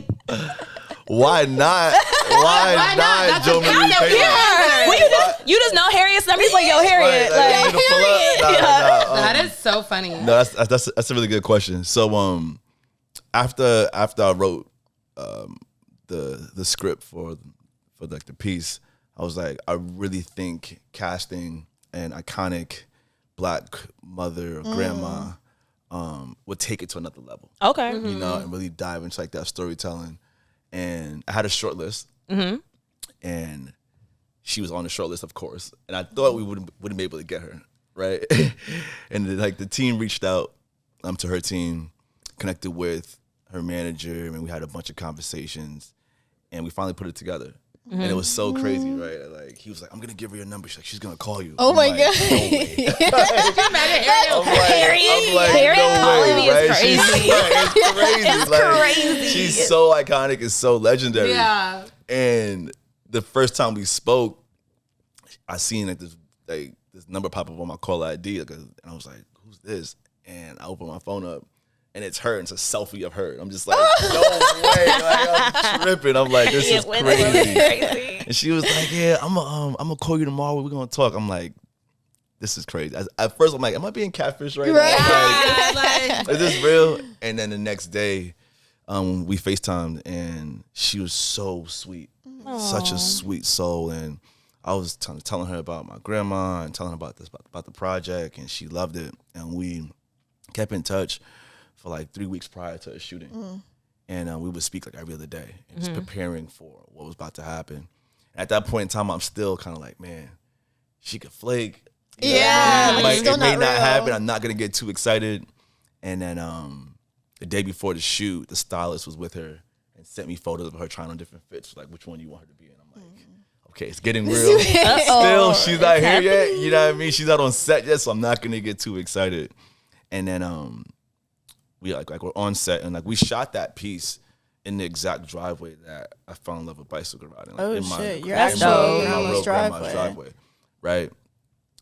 Why not? Why not? not, That's Joe a Marie? good Taylor? answer. well, you just know Harriet's number. He's like, yo, Harriet. Right, like, you need to pull up? Nah, That is so funny. No, that's a really good question. So after I wrote the script for like the piece, I was like, I really think casting an iconic Black mother or grandma would take it to another level. Okay. You know, and really dive into like that storytelling. And I had a short list, and she was on the short list, of course. And I thought we wouldn't be able to get her, right? And then, like the team reached out to her team, connected with her manager, and we had a bunch of conversations, and we finally put it together. And it was so crazy, right? Like he was like, "I'm gonna give her your number." She's like, "She's gonna call you." Oh I'm my like, God. No way. Harriet no calling me way, is right? crazy. It's crazy. It's Like, crazy. She's so iconic and so legendary. Yeah. And the first time we spoke, I seen this number pop up on my call ID, and I was like, "Who's this?" And I opened my phone up, and it's her. And it's a selfie of her. I'm just like, "No way!" Like, I'm tripping. I'm like, "This is crazy." And she was like, "Yeah, I'm gonna call you tomorrow. We're gonna talk." I'm like, "This is crazy." At first, I'm like, "Am I being catfish right now? Like, is this real?" And then the next day, we FaceTimed, and she was so sweet, such a sweet soul. And I was telling her about my grandma and telling her about the project, and she loved it. And we kept in touch for like 3 weeks prior to the shooting. And we would speak like every other day and just preparing for what was about to happen. At that point in time, I'm still kind of like, man, she could flake. You know what I mean? it's still It may not not real. happen. I'm not going to get too excited. And then the day before the shoot, the stylist was with her and sent me photos of her trying on different fits, like which one you want her to be in. I'm like, okay, it's getting real. Still, she's not here yet. You know what I mean? She's not on set yet, so I'm not going to get too excited. And then we we're on set, and like we shot that piece in the exact driveway that I fell in love with bicycle riding. Like, Oh, in shit. You're in actually in grandma's real grandma's driveway. driveway, right?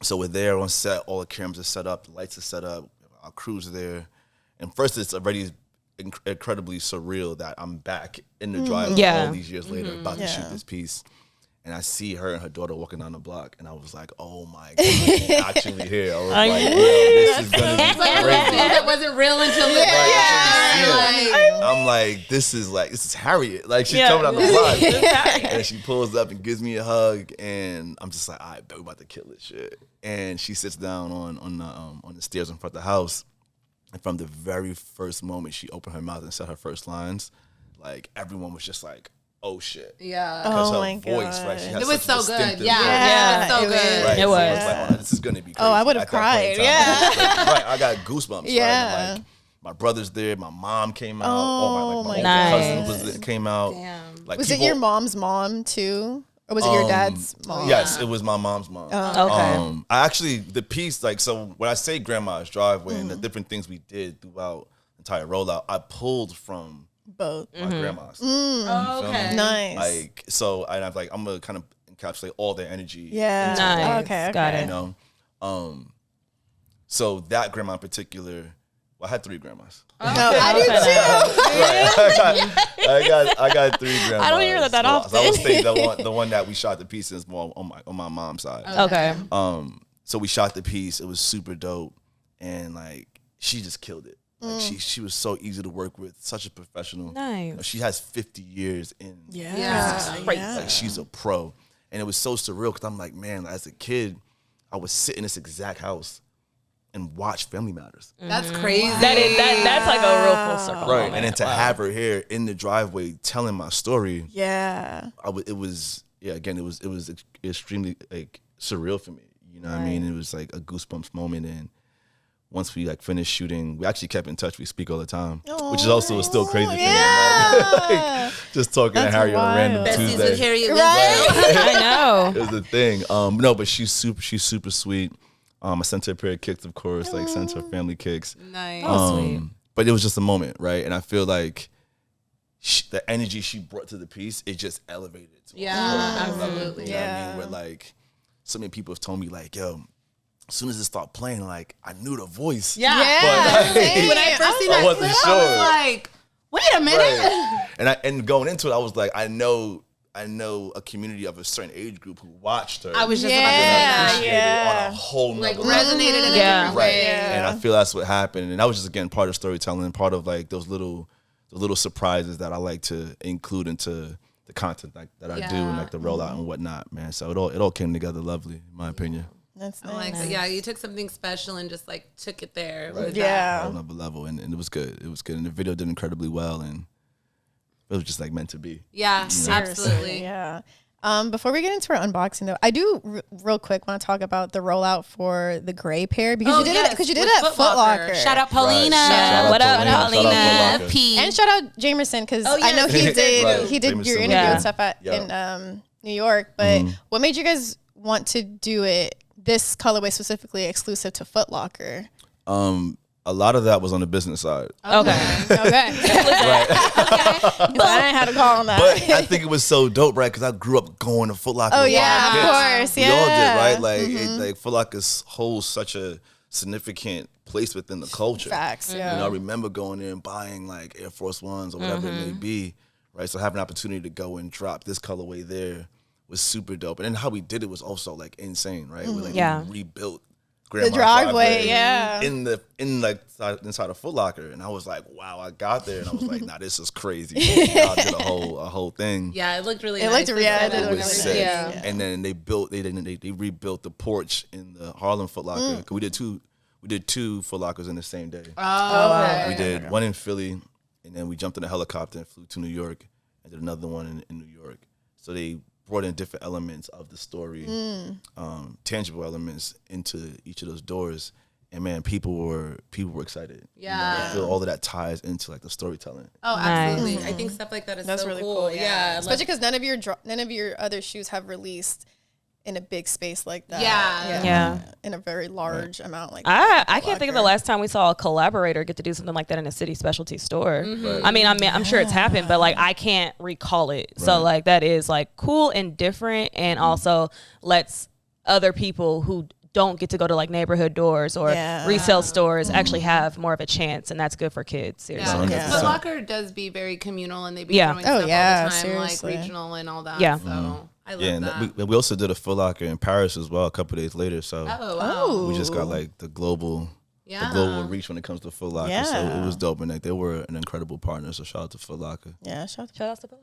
So we're there on set. All the cameras are set up. The lights are set up. Our crew's are there. And first, it's already incredibly surreal that I'm back in the driveway Yeah. all these years later about to shoot this piece. And I see her and her daughter walking down the block, and I was like, "Oh my god, they're actually here!" I was like, "Yo, this is gonna be crazy." It wasn't real until I'm like, "This is Harriette." Like she's coming down the block, and she pulls up and gives me a hug, and I'm just like, "All right, we're about to kill this shit." And she sits down on the stairs in front of the house, and from the very first moment she opened her mouth and said her first lines, like everyone was just like, "Oh shit!" Yeah. Because Oh her my voice, God. right? She has It was such a so good. distinctive Yeah. voice. It was so good. Right. It So was. I was like, "Oh, this is gonna be crazy." Oh, I would've At that point in cried. time, right. I got goosebumps. Yeah. Right? And, like, my brother's there. My mom came out. Oh, my my God. cousin came out. Damn. Like, Was it your mom's mom too? Or was it your dad's mom? Yes, it was my mom's mom. Okay. I actually, the piece, like, so when I say grandma's driveway and the different things we did throughout the entire rollout, I pulled from Both. my grandma's. Oh, feel me? okay. Nice. Like, so and I'm like, I'm gonna kind of encapsulate all their energy. Yeah. Nice. Okay. Got okay. it. You know, so that grandma in particular, well, I had 3 grandmas. No, I do too. I got 3 grandmas. I don't hear that often. So I would say the one that we shot the piece is more on my mom's side. Okay. So we shot the piece. It was super dope, and like she just killed it. Like she was so easy to work with, such a professional. Nice. You know, she has 50 years in. Yeah. Like she's a pro, and it was so surreal because I'm like, man, as a kid, I would sit in this exact house and watch Family Matters. That's crazy. That's like a real full circle. Right, moment. and then to have her here in the driveway telling my story, Yeah. it was extremely like surreal for me. You know what I mean? It was like a goosebumps moment, and once we like finished shooting, we actually kept in touch. We speak all the time, which is also a still crazy thing. Like, just talking to That's Harry on a random wild. Besties Tuesday. with Harriette Winslow. I know. Is the thing. No, but she's super sweet. I sent her a pair of kicks, of course, like sent her family kicks. Nice. But it was just a moment, right? And I feel like the energy she brought to the piece, it just elevated it to a whole nother level. Absolutely. You know what I mean? Where like so many people have told me like, yo, as soon as it started playing, like I knew the voice. Yeah. But, like, When I first seen that wasn't clip, I sure. was like, wait a minute. Right. And going into it, I was like, I know a community of a certain age group who watched her. I was just and about to say appreciated that. it on a whole Like nother level. resonated in a Yeah. different Right. way. And I feel that's what happened. And that was just, again, part of storytelling, part of like those little surprises that I like to include into the content that I do and like the rollout and whatnot, man. So it all came together lovely, in my opinion. That's I nice. like that. Yeah, you took something special and just like took it there. Right. With Yeah. On another level. And it was good. It was good. And the video did incredibly well. And it was just like meant to be. Yeah, absolutely. Yeah. Before we get into our unboxing, though, I do real quick want to talk about the rollout for the gray pair because you did it with at Foot Locker. Shout out Paulina. Shout out What up, Paulina. Shout out Paulina? Foot Locker. P. And shout out Jamerson because Oh, I know yes. he did Right. he did Jamerson your was interview good. and stuff in New York. But what made you guys want to do it this colorway specifically exclusive to Foot Locker? A lot of that was on the business side. Okay. Okay. I didn't have to call on that. But I think it was so dope, right? Because I grew up going to Foot Locker. Oh, with yeah, my of kids. course, We all did, yeah. right? Like, like Foot Locker holds such a significant place within the culture. Facts, yeah. You know, I remember going there and buying like Air Force Ones or whatever it may be, right? So having an opportunity to go and drop this colorway there was super dope. And then how we did it was also like insane, right? We like Yeah. we rebuilt The Grandma's driveway, yeah. inside a Foot Locker, and I was like, wow, I got there and I was like, nah, this is crazy. I did a whole thing. Yeah, it looked really It nice. looked- yeah, it They did set It up was and sick. everything. Yeah. And then they rebuilt the porch in the Harlem Foot Locker. 'Cause we did two Foot Lockers in the same day. Oh, okay. We did one in Philly, and then we jumped in a helicopter and flew to New York, and did another one in New York. So they brought in different elements of the story, tangible elements into each of those doors. And man, people were excited. Yeah. I feel all of that ties into like the storytelling. Oh, absolutely. I think stuff like that is That's so really cool. cool. Yeah. Especially because none of your other shoes have released in a big space like that. Yeah. In a very large amount like I can't think of the last time we saw a collaborator get to do something like that in a city specialty store. Right. I mean, I'm sure it's happened, but like I can't recall it. So Right. like that is like cool and different, and also lets other people who don't get to go to like neighborhood doors or resale stores actually have more of a chance, and that's good for kids. Seriously. Yeah. Yeah. Foot Locker does be very communal, and they be Yeah. throwing Oh, stuff yeah, all the time, seriously. like regional and all that. Yeah. So I love Yeah, and that. we also did a Foot Locker in Paris as well a couple days later. So Oh, wow. we just got like the global reach when it comes to Foot Locker. So it was dope, and like they were an incredible partner. So shout out to Foot Locker. Yeah, shout Shout out to Bill.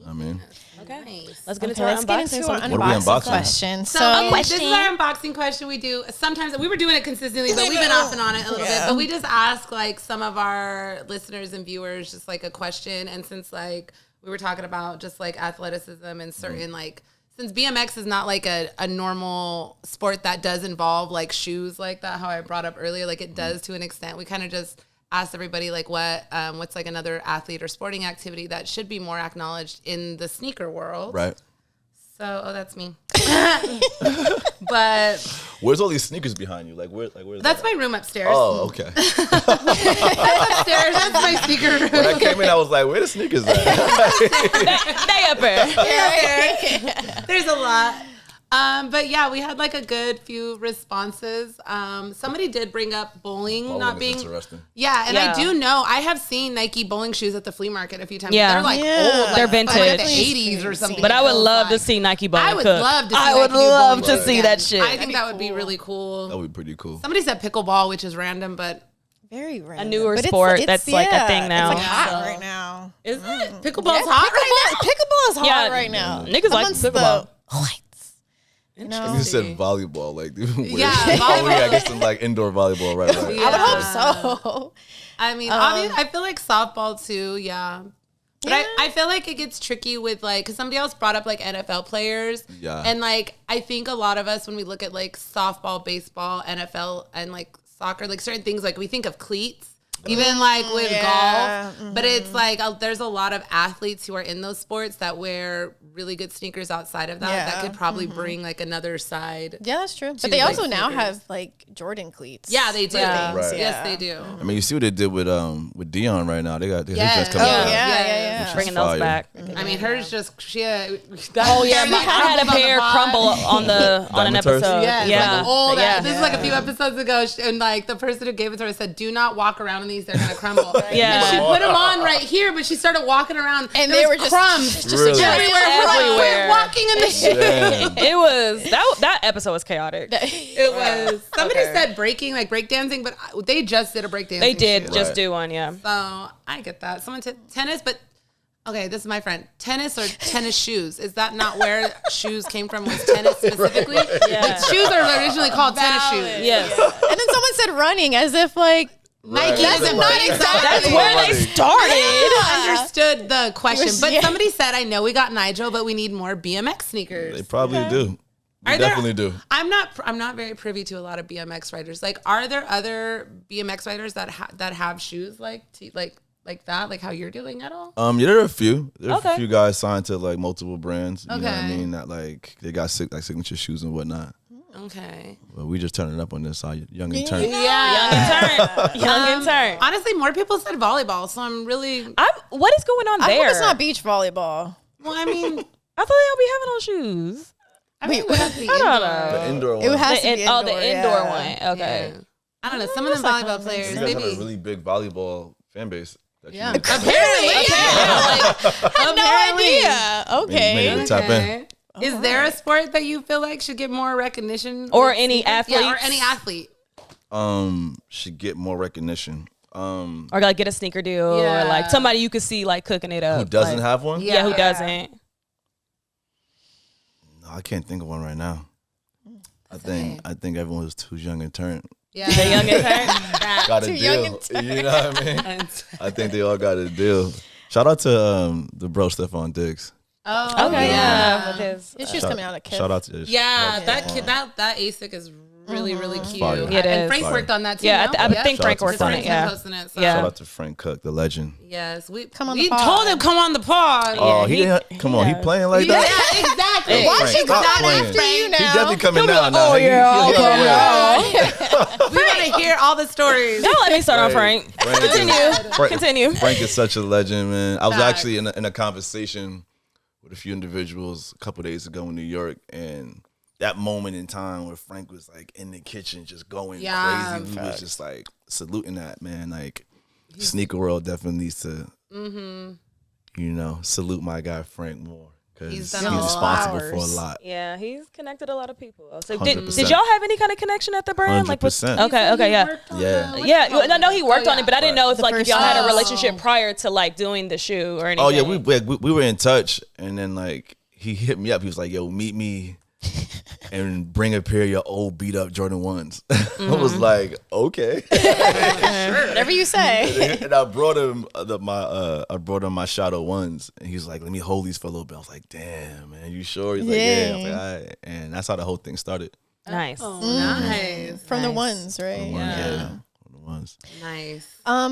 I mean, Okay. Nice. Let's get into our unboxing. What are we unboxing? question. So this is our unboxing question we do. Sometimes we were doing it consistently, but we've been off and on it a little bit. But we just ask like some of our listeners and viewers just like a question. And since like we were talking about just like athleticism and certain like, since BMX is not like a normal sport that does involve like shoes like that, how I brought up earlier, like it does to an extent. We kind of just asked everybody like what's like another athlete or sporting activity that should be more acknowledged in the sneaker world. right? So, that's me. But Where's all these sneakers behind you? Like where's that's that? my room upstairs. Oh, okay. That's upstairs. That's my sneaker room. When I came in, I was like, where the sneakers at? They up there. There's a lot. But yeah, we had like a good few responses. Somebody did bring up bowling not is being interesting. Yeah, and Yeah. I do know I have seen Nike bowling shoes at the flea market a few times. Yeah. They're like Yeah. old, like, They're from, like, vintage. the 80s or something. But I would It feels love to like. see Nike bowling I would cook. love to see I would Nike do love bowling to see cook. that shit. I think that would be really cool. That would be pretty cool. Somebody said pickleball, which is random, but very random. newer But sport that's like a thing now. It's like hot So- right now. is it? Pickleball's hot right now? Pickleball is hot Yeah, right now. niggas like Amongst the pickleball. whites. You know? You said volleyball, like dude. Yeah, Oh yeah, I volleyball. guess some like indoor volleyball, right? I would hope so. I mean, obviously, I feel like softball too, yeah. But I feel like it gets tricky with like, because somebody else brought up like NFL players. Yeah. And like, I think a lot of us, when we look at like softball, baseball, NFL, and like soccer, like certain things, like we think of cleats. Even like with golf, but it's like there's a lot of athletes who are in those sports that wear really good sneakers outside of that that could probably bring like another side. Yeah, that's true. But to, they like, also now sneakers. have like Jordan cleats. Yeah, they do. Yeah. Right. Yes, they do. I mean, you see what they did with Dion right now. They got his Yes. just coming Oh, out. yeah. Which is Bringing those fire. back. I mean, hers just Oh yeah, I had a pair crumble on an Diamond turf? episode. Yeah, like old. yeah. This is like a few episodes ago, and like the person who gave it to her said, "Do not walk around in these; they're gonna crumble." Yeah. And she put them on right here, but she started walking around, And there they was were just crumbs Really? everywhere. We're like, Everywhere. "We're walking in the shit." Damn. It was that episode was chaotic. It was. Somebody said breaking, like breakdancing, but they just did a breakdancing. They did shoot. just Right. do one, yeah. So I get that. Someone said tennis, but okay, this is my friend. Tennis or tennis shoes? Is that not where shoes came from? Was tennis specifically? Yeah. Like, shoes are originally called tennis shoes. Yes. And then someone said running as if like Nike Right. isn't not exactly. That's where they started. I understood the question, but yeah. somebody said, "I know we got Nigel, but we need more BMX sneakers." They probably do. They Are there- definitely do. I'm not very privy to a lot of BMX riders. Like, are there other BMX riders that have shoes like that, like how you're doing at all? Yeah, there are a few. There are Okay. a few guys signed to like multiple brands. You know what I Okay. mean? That like they got signature shoes and whatnot. Okay. But we just turning up on this young and turn. Yeah. Young and turn. Honestly, more people said volleyball, so I'm really. What is going on I there? hope it's not beach volleyball. Well, I mean, I thought they all be having on shoes. I mean, it would have to be I don't indoor. know. The indoor one. It has to be The indoor. indoor yeah. one. Okay. Yeah. I don't know. Some of them volleyball players, you guys have a maybe. really big volleyball fan base. That you Yeah. made- Apparently. No idea. Okay. Made it tap in. Okay. Is there a sport that you feel like should get more recognition? Or with any sneakers? athletes? Yeah, or any athlete. Should get more recognition. Or like get a sneaker deal, Yeah. or like somebody you could see like cooking it up. Who doesn't like, have one? Yeah, who Yeah. doesn't? No, I can't think of one right now. I think everyone was too young and turned. Yeah. The young and turn. Got a Too young deal. and You know what I mean? I think they all got a deal. Shout out to the bro Stephon Diggs. Oh, Okay, yeah. yeah. With his, His shoes coming out of Kip. Shout out to Yeah, that kid, that ASIC is really, really cute. Fire. It And is. Frank Fire. worked on that too. yeah, no? I think Shout Frank out to worked on Frank. it. Yeah. Posting it, so. Yeah. Shout out to Frank Cook, the legend. Yes, we Come on the we pod. told him come on the pod. Oh, he- come on, he yeah. playing like Yeah, that? exactly. Hey, Why Frank, she stop not playing. after you now? He definitely coming down now. oh, He- yeah, he- he- oh, We want to hear all the stories. Don't let me start on Frank. Frank. Frank is- Frank- Continue. Frank is such a legend, man. I was Facts. actually in a conversation with a few individuals a couple days ago in New York, and that moment in time where Frank was like in the kitchen just going Yeah, crazy, we was just like saluting that, man. Like sneaker world definitely needs to, you know, salute my guy Frank more. because He's he's done a lot. responsible for a lot. Yeah, he's connected a lot of people. So 100%. did y'all have any kind of connection at the brand? Like, 100%. okay, yeah. Yeah, I know he worked on it, but I didn't know if like if y'all had a relationship prior to like doing the shoe or anything. Oh yeah, we were in touch, and then like he hit me up. He was like, "Yo, meet me and bring a pair of your old beat up Jordan 1s." I was like, "Okay." Whatever you say. And I brought him my Shadow 1s, and he's like, "Let me hold these for a little bit." I was like, "Damn, man, you sure?" He's like, "Yeah." I was like, "All right," and that's how the whole thing started. Nice. Oh, nice. From the ones, right? From the ones. Nice.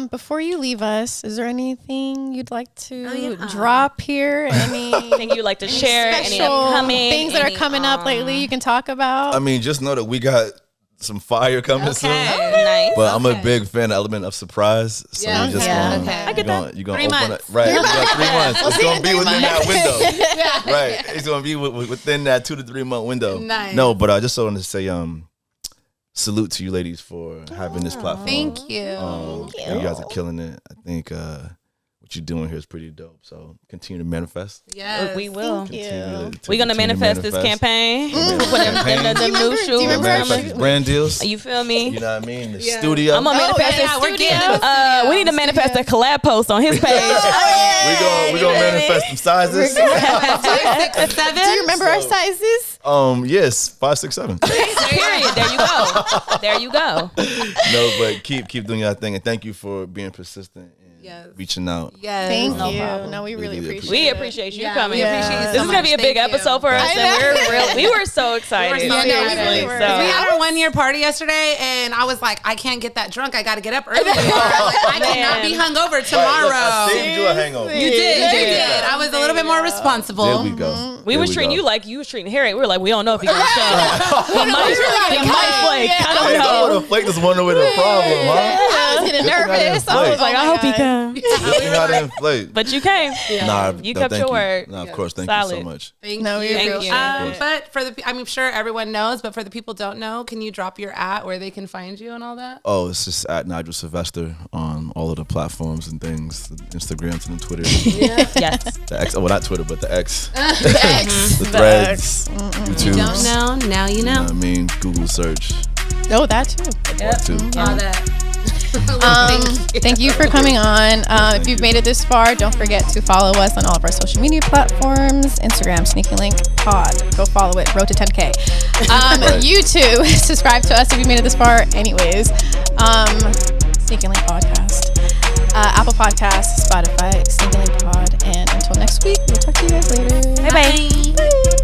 Before you leave us, is there anything you'd like to drop here? Anything you'd like to share? Any Special upcoming things that are coming up lately you can talk about? I mean, just know that we got some fire coming soon. Nice. But I'm a big fan of element of surprise. So Yeah. you're just Yeah. gonna, I get that. You're gonna 3 open months. it. Right. You got 3 months. It's gonna be within that window. Yeah. Right. It's gonna be within that 2 to 3 month window. Nice. No, but I just wanted to say salute to you ladies for having this platform. Thank you. You guys are killing it. I think what you're doing here is pretty dope. So continue to manifest. Yes. We will. We're gonna manifest this campaign. Campaign. The new shoe. do you remember Manifest these brand deals. You feel me? You know what I mean? The studio. I'm gonna manifest yeah, this we're studio. getting the We need to manifest a collab post on his page. we gonna manifest some sizes. 6, 7. Do you remember our sizes? Yes, 5, 6, 7. Period. There you go. There you go. No, but keep doing your thing, and thank you for being persistent and Yes. reaching out. Yes. Thank No you. problem. No, we really Really appreciate We it. appreciate you Yeah, coming. we appreciate you This so is gonna be a much. big Thank you. episode for us, I and we were so excited. so I know, we excited. really were. So- We had our 1 year party yesterday, and I was like, I can't get that drunk. I got to get up early. Like, I cannot be hungover tomorrow. I saved you a hangover. You did. I was a little bit more responsible. There we go. We was treating you like you was treating Harriet. We were like, we don't know if he's gonna show. He might flake. I I don't know. would have flaked this one with a problem, huh? I was getting nervous. I was Like, I hope he comes. Good thing I didn't flake. But you came. Nah, You no, kept thank your you. word. Nah, of course, thank you so Solid. much. Thank No, we you. appreciate it. But for I'm sure everyone knows, but for the people don't know, can you drop your where they can find you and all that? Oh, it's just at Nigel Sylvester on all of the platforms and things, the Instagrams and the Twitter. Yes. The X, well, not Twitter, but the X. The threads, YouTube. Don't know, now you You know know. what I mean? Google search. Oh, that too. Too. All that. Thank you for coming on. If you've made it this far, don't forget to follow us on all of our social media platforms. Instagram, Sneaky Link Pod. Go follow it. Road to 10K. YouTube, subscribe to us if you made it this far. Anyways, Sneaky Link Podcast. Apple Podcasts, Spotify, Sneaky Link Pod. And until next week, we'll talk to you guys later. Bye-bye. Bye.